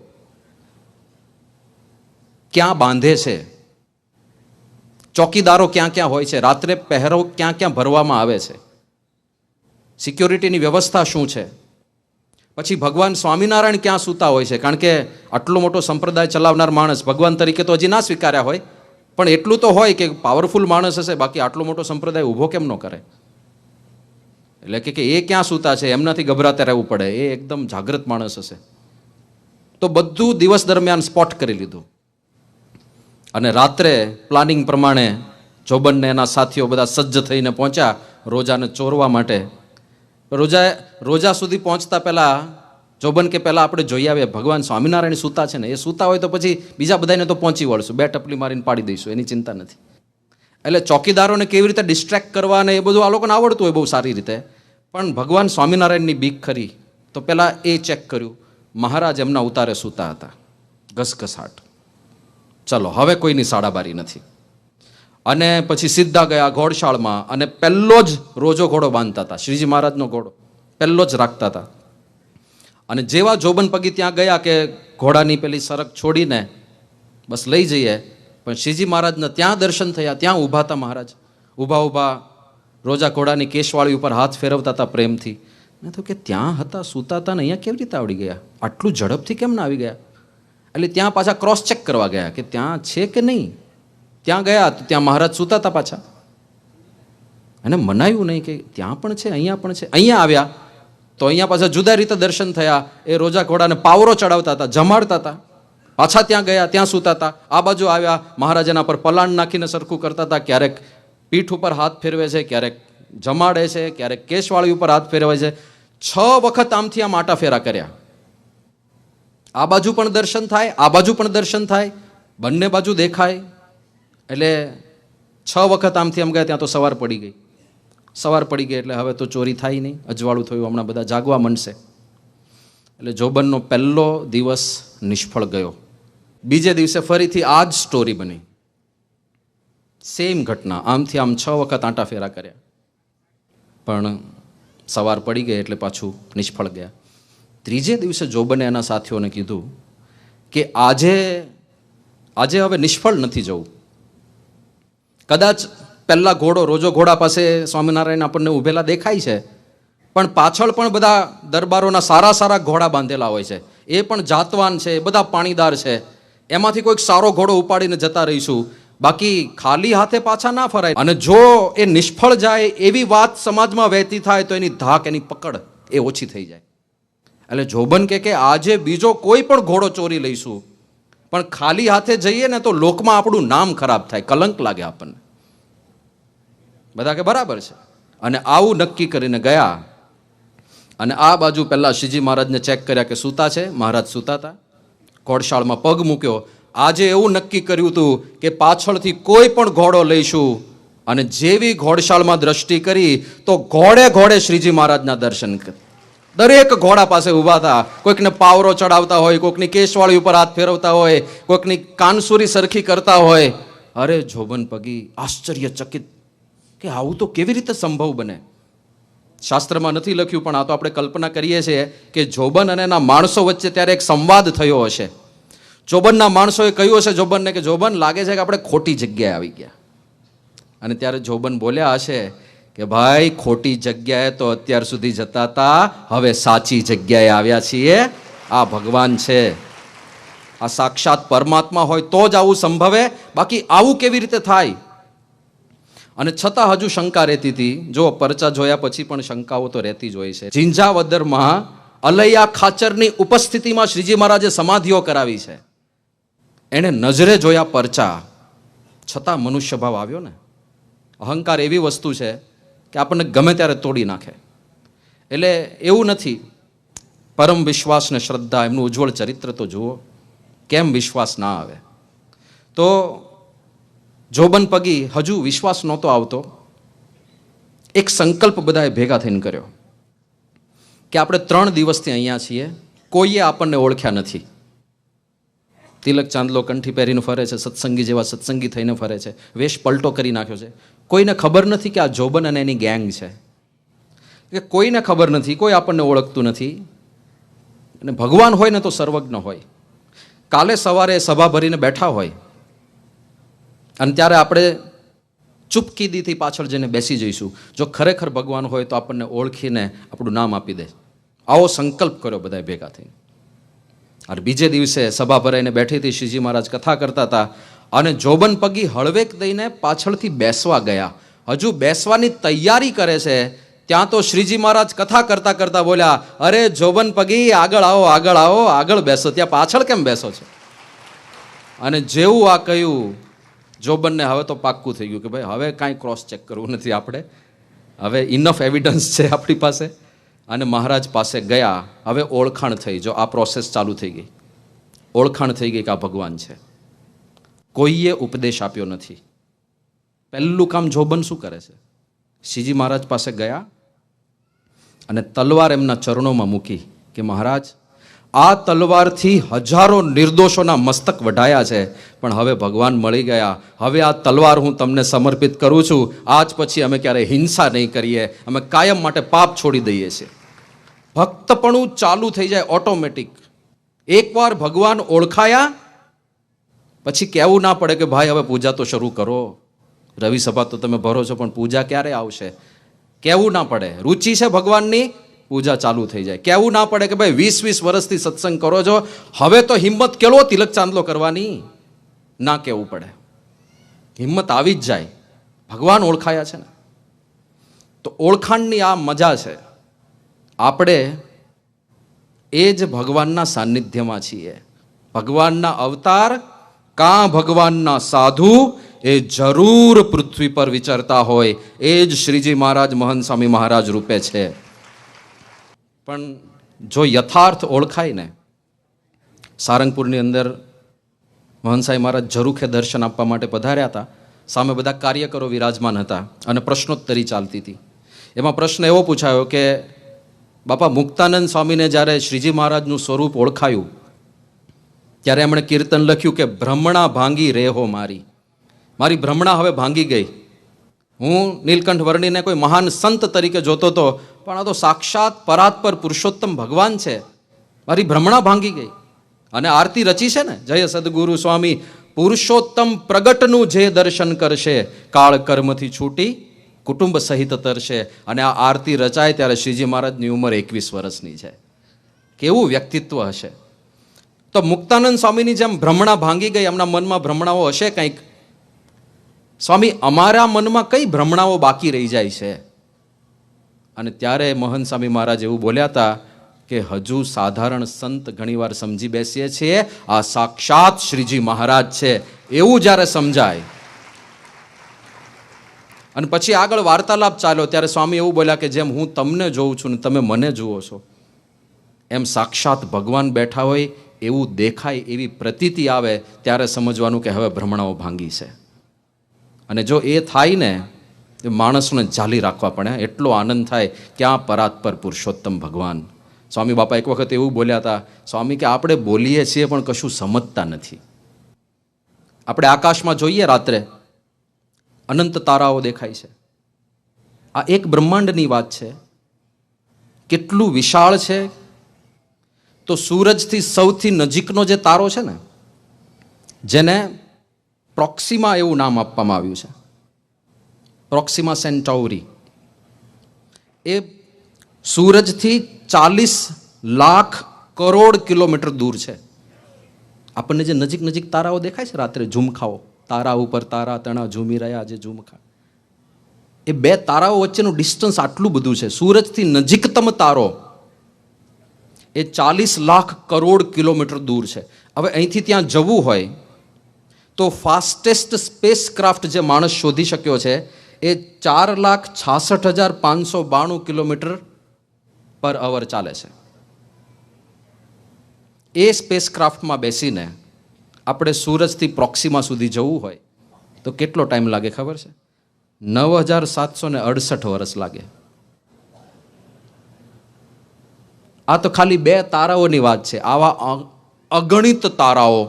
ક્યાં બાંધે છે, ચોકીદારો ક્યાં ક્યાં હોય છે, રાત્રે પહેરો ક્યાં ક્યાં ભરવામાં આવે છે, સિક્યોરિટીની વ્યવસ્થા શું છે. પછી ભગવાન સ્વામિનારાયણ ક્યાં સૂતા હોય છે, કારણ કે આટલો મોટો સંપ્રદાય ચલાવનાર માણસ ભગવાન તરીકે તો હજી ના સ્વીકાર્યા હોય, પણ એટલું તો હોય કે પાવરફુલ માણસ હશે, બાકી આટલો મોટો સંપ્રદાય ઊભો કેમ ન કરે. એટલે કે એ ક્યાં સૂતા છે એમનાથી ગભરાતા રહેવું પડે, એ એકદમ જાગૃત માણસ હશે. તો બધું દિવસ દરમિયાન સ્પોટ કરી લીધું. અને રાત્રે પ્લાનિંગ પ્રમાણે જોબનને એના સાથીઓ બધા સજ્જ થઈને પહોંચ્યા રોજાને ચોરવા માટે. રોજા સુધી પહોંચતા પહેલા જોબન કે પહેલાં આપણે જોઈ આવીએ ભગવાન સ્વામિનારાયણ સૂતા છે ને, એ સૂતા હોય તો પછી બીજા બધાને તો પહોંચી વળશું, 2 ટપલી મારીને પાડી દઈશું, એની ચિંતા નથી. એટલે ચોકીદારોને કેવી રીતે ડિસ્ટ્રેક્ટ કરવા ને એ બધું આ લોકોને આવડતું હોય બહુ સારી રીતે. પણ ભગવાન સ્વામિનારાયણની બીક ખરી તો પહેલાં એ ચેક કર્યું. મહારાજ એમના ઉતારે સૂતા હતા, ઘસઘસાટ. ચલો હવે કોઈની સાડાબારી નથી. અને પછી સીધા ગયા ઘોડશાળમાં અને પહેલો જ રોજો ઘોડો બાંધતા હતા. શ્રીજી મહારાજનો ઘોડો પહેલો જ રાખતા હતા. અને જેવા જોબન પગી ત્યાં ગયા કે ઘોડાની પેલી સરક છોડીને બસ લઈ જઈએ, પણ શ્રીજી મહારાજને ત્યાં દર્શન થયા. ત્યાં ઊભા હતા મહારાજ, ઊભા ઊભા રોજા ઘોડાની કેશવાળી ઉપર હાથ ફેરવતા હતા પ્રેમથી. મેં તો કે ત્યાં હતા, સૂતા હતા ને અહીંયા કેવી રીતે આવડી ગયા? આટલું ઝડપથી કેમ ના આવી ગયા? એટલે ત્યાં પાછા ક્રોસ ચેક કરવા ગયા કે ત્યાં છે કે નહીં. ત્યાં ગયા તો ત્યાં મહારાજ સૂતા હતા પાછા. અને મનાયું નહીં કે ત્યાં પણ છે, અહીંયા પણ છે. અહીંયા આવ્યા તો અહીંયા પાછા જુદા રીતે દર્શન થયા. એ રોજા ઘોડાને પાવરો ચડાવતા હતા, જમાડતા હતા. પાછા ત્યાં ગયા, ત્યાં સૂતા હતા. આ બાજુ આવ્યા, મહારાજ એના પર પલાણ નાખીને સરખું કરતા હતા. ક્યારેક પીઠ ઉપર હાથ ફેરવે છે, ક્યારેક જમાડે છે, ક્યારેક કેશવાળી ઉપર હાથ ફેરવે છે. 6 વખત આમથી આમ આટા ફેરા કર્યા. આ બાજુ પણ દર્શન થાય, આ બાજુ પણ દર્શન થાય, બંને બાજુ દેખાય. એટલે 6 વખત આમથી આમ ગયા. ત્યાં તો સવાર પડી ગઈ. સવાર પડી ગઈ એટલે હવે તો ચોરી થાય નહીં, અજવાળું થયું, હમણાં બધા જાગવા માંડશે. એટલે જોબનનો પહેલો દિવસ નિષ્ફળ ગયો. બીજે દિવસે ફરીથી આ જ સ્ટોરી બની. સેમ ઘટના, આમથી આમ 6 વખત આંટા ફેરા કર્યા, પણ સવાર પડી ગઈ એટલે પાછું નિષ્ફળ ગયા. ત્રીજે દિવસે જોબને એના સાથીઓને કીધું કે આજે હવે નિષ્ફળ નથી જવું. કદાચ પહેલા ઘોડો, રોજો ઘોડા પાસે સ્વામિનારાયણ આપણને ઊભેલા દેખાય છે, પણ પાછળ પણ બધા દરબારોના સારા સારા ઘોડા બાંધેલા હોય છે. એ પણ જાતવાન છે, બધા પાણીદાર છે. એમાંથી કોઈક સારો ઘોડો ઉપાડીને જતા રહીશું, બાકી ખાલી હાથે પાછા ના ફરાય. અને જો એ નિષ્ફળ જાય એવી વાત સમાજમાં વહેતી થાય તો એની ધાક, એની પકડ એ ઓછી થઈ જાય. એટલે જોબન કે આજે બીજો કોઈ પણ ઘોડો ચોરી લઈશું, પણ ખાલી હાથે જઈએ ને તો લોકમાં આપણું નામ ખરાબ થાય, કલંક લાગે આપણને. બધા કે બરાબર છે. અને આવું નક્કી કરીને ગયા. અને આ બાજુ પહેલા શ્રીજી મહારાજને ચેક કર્યા કે સૂતા છે. મહારાજ સૂતા હતા. ઘોડશાળમાં પગ મૂક્યો. આજે એવું નક્કી કર્યું હતું કે પાછળથી કોઈ પણ ઘોડો લઈશું. અને જેવી ઘોડશાળમાં દ્રષ્ટિ કરી તો ઘોડે ઘોડે શ્રીજી મહારાજના દર્શન કર્યા. દરેક ઘોડા પાસે ઊભા હતા. કોઈકને પાવરો ચડાવતા હોય, કોઈકની કેશવાળી ઉપર હાથ ફેરવતા હોય, કોઈકની કાનસુરી સરખી કરતા હોય. અરે જોબન પગી આશ્ચર્યચકિત કે આવું તો કેવી રીતે સંભવ બને? શાસ્ત્રમાં નથી લખ્યું, પણ આ તો આપણે કલ્પના કરીએ છીએ કે જોબન અને એના માણસો વચ્ચે ત્યારે એક સંવાદ થયો હશે. જોબનના માણસોએ કહ્યું હશે જોબનને કે જોબન, લાગે છે કે આપણે ખોટી જગ્યાએ આવી ગયા. અને ત્યારે જોબન બોલ્યા હશે કે ભાઈ, ખોટી જગ્યાએ તો અત્યાર સુધી જતા હતા, હવે સાચી જગ્યાએ આવ્યા છીએ. આ ભગવાન છે, આ સાક્ષાત પરમાત્મા હોય તો જ આવું સંભવે, બાકી આવું કેવી રીતે થાય? અને છતાં હજુ શંકા રહેતી હતી. જો પરચા જોયા પછી પણ શંકાઓ તો રહેતી જ હોય છે. ઝીંઝાવદરમાં અલૈયા ખાચરની ઉપસ્થિતિમાં શ્રીજી મહારાજે સમાધિઓ કરાવી છે. એણે નજરે જોયા પરચા, છતાં મનુષ્ય ભાવ આવ્યો ને. અહંકાર એવી વસ્તુ છે કે આપણને ગમે ત્યારે તોડી નાખે. એટલે એવું નથી. પરમ વિશ્વાસ ને શ્રદ્ધા, એમનું ઉજ્જવળ ચરિત્ર તો જુઓ, કેમ વિશ્વાસ ના આવે? તો જોબન પગી હજુ વિશ્વાસ નહોતો આવતો. એક સંકલ્પ બધાએ ભેગા થઈને કર્યો કે આપણે 3 દિવસથી અહીંયા છીએ, કોઈએ આપણને ઓળખ્યા નથી. તિલક ચાંદલો કંઠી પહેરીને ફરે છે, સત્સંગી જેવા સત્સંગી થઈને ફરે છે, વેશ પલટો કરી નાખ્યો છે. કોઈને ખબર નથી કે આ જોબન અને એની ગેંગ છે. કે કોઈને ખબર નથી, કોઈ આપણને ઓળખતું નથી. અને ભગવાન હોય ને તો સર્વજ્ઞ હોય. કાલે સવારે સભા ભરીને બેઠા હોય અને ત્યારે આપણે ચૂપકીદીથી પાછળ જઈને બેસી જઈશું. જો ખરેખર ભગવાન હોય તો આપણને ઓળખીને આપણું નામ આપી દે. આવો સંકલ્પ કર્યો બધાએ ભેગા થઈને. અને બીજે દિવસે સભા ભરાઈને બેઠી હતી. શ્રીજી મહારાજ કથા કરતા હતા અને જોબન પગી હળવેક દઈને પાછળથી બેસવા ગયા. હજુ બેસવાની તૈયારી કરે છે ત્યાં તો શ્રીજી મહારાજ કથા કરતા કરતા બોલ્યા, અરે જોબન પગી, આગળ આવો, આગળ આવો, આગળ બેસો. ત્યાં પાછળ કેમ બેસો છો? અને જેવું આ કહ્યું, જોબનને હવે તો પાક્કું થઈ ગયું કે ભાઈ હવે કાંઈ ક્રોસ ચેક કરવું નથી આપણે, હવે ઇનફ એવિડન્સ છે આપણી પાસે. અને મહારાજ પાસે ગયા. હવે ઓળખાણ થઈ. જો આ પ્રોસેસ ચાલુ થઈ ગઈ, ઓળખાણ થઈ ગઈ કે આ ભગવાન છે. કોઈએ ઉપદેશ આપ્યો નથી. પહેલું કામ જોબન શું કરે છે? શ્રીજી મહારાજ પાસે ગયા અને તલવાર એમના ચરણોમાં મૂકી કે મહારાજ, આ તલવારથી હજારો નિર્દોષોના મસ્તક વઢાયા છે, પણ હવે ભગવાન મળી ગયા. હવે આ તલવાર હું તમને સમર્પિત કરું છું. આજ પછી અમે ક્યારેય હિંસા નહીં કરીએ, અમે કાયમ માટે પાપ છોડી દઈએ છીએ. ભક્તપણું ચાલુ થઈ જાય ઓટોમેટિક. એકવાર ભગવાન ઓળખાયા પછી કહેવું ના પડે કે ભાઈ હવે પૂજા તો શરૂ કરો, રવિ સભા તો તમે ભરો છો, પણ પૂજા ક્યારે આવશે, કહેવું ના પડે. રુચિ છે ભગવાનની, પૂજા ચાલુ થઈ જાય. કહેવું ના પડે કે ભાઈ 20-20 વર્ષથી સત્સંગ કરો છો, હવે તો હિંમત કેળવો તિલક ચાંદલો કરવાની, ના કહેવું પડે. હિંમત આવી જ જાય. ભગવાન ઓળખાયા છે ને, તો ઓળખાણની આ મજા છે. આપણે એ જ ભગવાનના સાનિધ્યમાં છીએ. ભગવાનના અવતાર કાં ભગવાનના સાધુ એ જરૂર પૃથ્વી પર વિચરતા હોય, એ જ શ્રીજી મહારાજ મહંત સ્વામી મહારાજ રૂપે છે. પણ જો યથાર્થ ઓળખાય ને, સારંગપુરની અંદર મહંત સ્વામી મહારાજ ઝરૂખે દર્શન આપવા માટે પધાર્યા હતા. સામે બધા કાર્યકરો વિરાજમાન હતા અને પ્રશ્નોત્તરી ચાલતી હતી. એમાં પ્રશ્ન એવો પૂછાયો કે બાપા મુક્તાનંદ સ્વામીને જ્યારે શ્રીજી મહારાજનું સ્વરૂપ ઓળખાયું ત્યારે એમણે કીર્તન લખ્યું કે ભ્રમણા ભાંગી રેહો મારી, મારી ભ્રમણા હવે ભાંગી ગઈ. હું નીલકંઠ વર્ણીને કોઈ મહાન સંત તરીકે જોતો હતો, પણ આ તો સાક્ષાત પરાત્પર પુરુષોત્તમ ભગવાન છે. મારી ભ્રમણા ભાંગી ગઈ. અને આરતી રચી છે ને, જય સદગુરુ સ્વામી પુરુષોત્તમ પ્રગટનું જે દર્શન કરશે, કાળ કર્મથી છૂટી કુટુંબ સહિત તરશે. અને આ આરતી રચાય ત્યારે શ્રીજી મહારાજની ઉંમર 21 વર્ષની છે. કેવું વ્યક્તિત્વ હશે! તો મુક્તાનંદ સ્વામીની જેમ ભ્રમણા ભાંગી ગઈ, એમના મનમાં ભ્રમણાઓ હશે કંઈક. સ્વામી અમારા મનમાં કઈ ભ્રમણાઓ બાકી રહી જાય છે? અને ત્યારે મહંત સ્વામી મહારાજ એવું બોલ્યા હતા કે હજુ સાધારણ સંત ઘણીવાર સમજી બેસીએ છીએ, આ સાક્ષાત શ્રીજી મહારાજ છે એવું જ્યારે સમજાય. અને પછી આગળ વાર્તાલાપ ચાલ્યો ત્યારે સ્વામી એવું બોલ્યા કે જેમ હું તમને જોઉં છું ને તમે મને જુઓ છો, એમ સાક્ષાત ભગવાન બેઠા હોય એવું દેખાય, એવી પ્રતીતિ આવે ત્યારે સમજવાનું કે હવે ભ્રમણાઓ ભાંગી છે. અને જો એ થાય ને, માણસને ઝાલી રાખવા પડે. એટલો આનંદ થાય ક્યાં પરાત્પર પુરુષોત્તમ ભગવાન. સ્વામી બાપા એક વખત એવું બોલ્યા હતા, સ્વામી કે આપણે બોલીએ છીએ પણ કશું સમજતા નથી. આપણે આકાશમાં જોઈએ રાત્રે અનંત તારાઓ દેખાય છે. આ એક બ્રહ્માંડની વાત છે. કેટલું વિશાળ છે! તો સૂરજથી સૌથી નજીકનો જે તારો છે ને, જેને પ્રોક્સિમા એવું નામ આપવામાં આવ્યું છે, પ્રોક્સિમા સેન્ટાઉરી, એ સૂરજથી 40 લાખ કરોડ કિલોમીટર દૂર છે. આપણને જે નજીક નજીક તારાઓ દેખાય છે રાત્રે, ઝુમખાઓ, તારા ઉપર તારા તણા ઝૂમી રહ્યા જે ઝુમખા, એ બે તારાઓ વચ્ચેનું ડિસ્ટન્સ આટલું બધું છે. સૂરજથી નજીકતમ તારો એ 40 લાખ કરોડ કિલોમીટર દૂર છે. હવે અહીંથી ત્યાં જવું હોય તો ફાસ્ટેસ્ટ સ્પેસ ક્રાફ્ટ જે માણસ શોધી શક્યો છે એ 4,66,592 કિલોમીટર પર અવર ચાલે છે. એ સ્પેસ ક્રાફ્ટમાં બેસીને આપણે સૂરજથી પ્રોક્સિમા સુધી જવું હોય તો કેટલો ટાઈમ લાગે ખબર છે? 9,768 વર્ષ લાગે. આ તો ખાલી 2 તારાઓની વાત છે. આવા અગણિત તારાઓ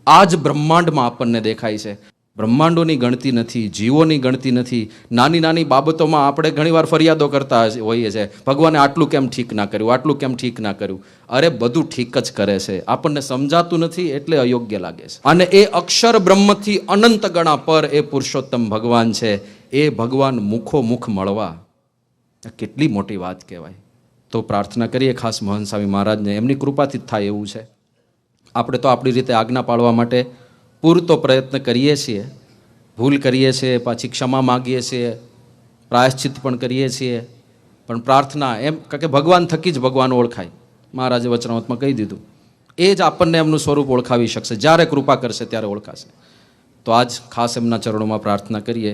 આ જ બ્રહ્માંડમાં આપણને દેખાય છે. બ્રહ્માંડોની ગણતી નથી, જીવોની ગણતી નથી. નાની નાની બાબતોમાં આપણે ઘણીવાર ફરિયાદો કરતા હોઈએ છીએ, ભગવાને આટલું કેમ ઠીક ના કર્યું, આટલું કેમ ઠીક ના કર્યું. અરે બધું ઠીક જ કરે છે, આપણને સમજાતું નથી એટલે અયોગ્ય લાગે છે. અને એ અક્ષર બ્રહ્મથી અનંત ગણા પર એ પુરુષોત્તમ ભગવાન છે. એ ભગવાન મુખો મુખ મળવા કેટલી મોટી વાત કહેવાય. તો પ્રાર્થના કરીએ ખાસ મહંત સ્વામી મહારાજને, એમની કૃપાથી જ થાય એવું છે. આપણે તો આપણી રીતે આજ્ઞા પાળવા માટે પૂરતો પ્રયત્ન કરીએ છીએ, ભૂલ કરીએ છીએ, પાછી ક્ષમા માગીએ છીએ, પ્રાયશ્ચિત પણ કરીએ છીએ. પણ પ્રાર્થના એમ કે ભગવાન થકી જ ભગવાન ઓળખાય. મહારાજે વચનામૃતમાં કહી દીધું, એ જ આપણને એમનું સ્વરૂપ ઓળખાવી શકશે. જ્યારે કૃપા કરશે ત્યારે ઓળખાશે. તો આજ ખાસ એમના ચરણોમાં પ્રાર્થના કરીએ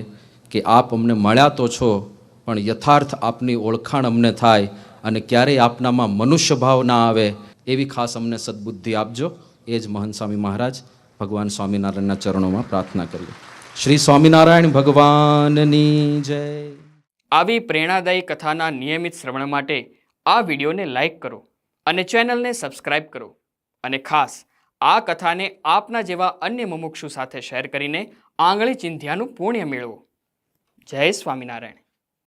કે આપ અમને મળ્યા તો છો, પણ યથાર્થ આપની ઓળખાણ અમને થાય અને ક્યારેય આપનામાં મનુષ્ય ભાવ ના આવે એવી ખાસ અમને સદબુદ્ધિ આપજો. એ જ મહંત સ્વામી મહારાજ ભગવાન સ્વામિનારાયણના ચરણોમાં પ્રાર્થના કરીએ. શ્રી સ્વામિનારાયણ ભગવાનની જય. આવી પ્રેરણાદાયી કથાના નિયમિત શ્રવણ માટે આ વિડીયોને લાઈક કરો અને ચેનલને સબસ્ક્રાઇબ કરો. અને ખાસ આ કથાને આપના જેવા અન્ય મુમુક્ષુ સાથે શેર કરીને આંગળી ચિંધ્યાનું પુણ્ય મેળવો. જય સ્વામિનારાયણ.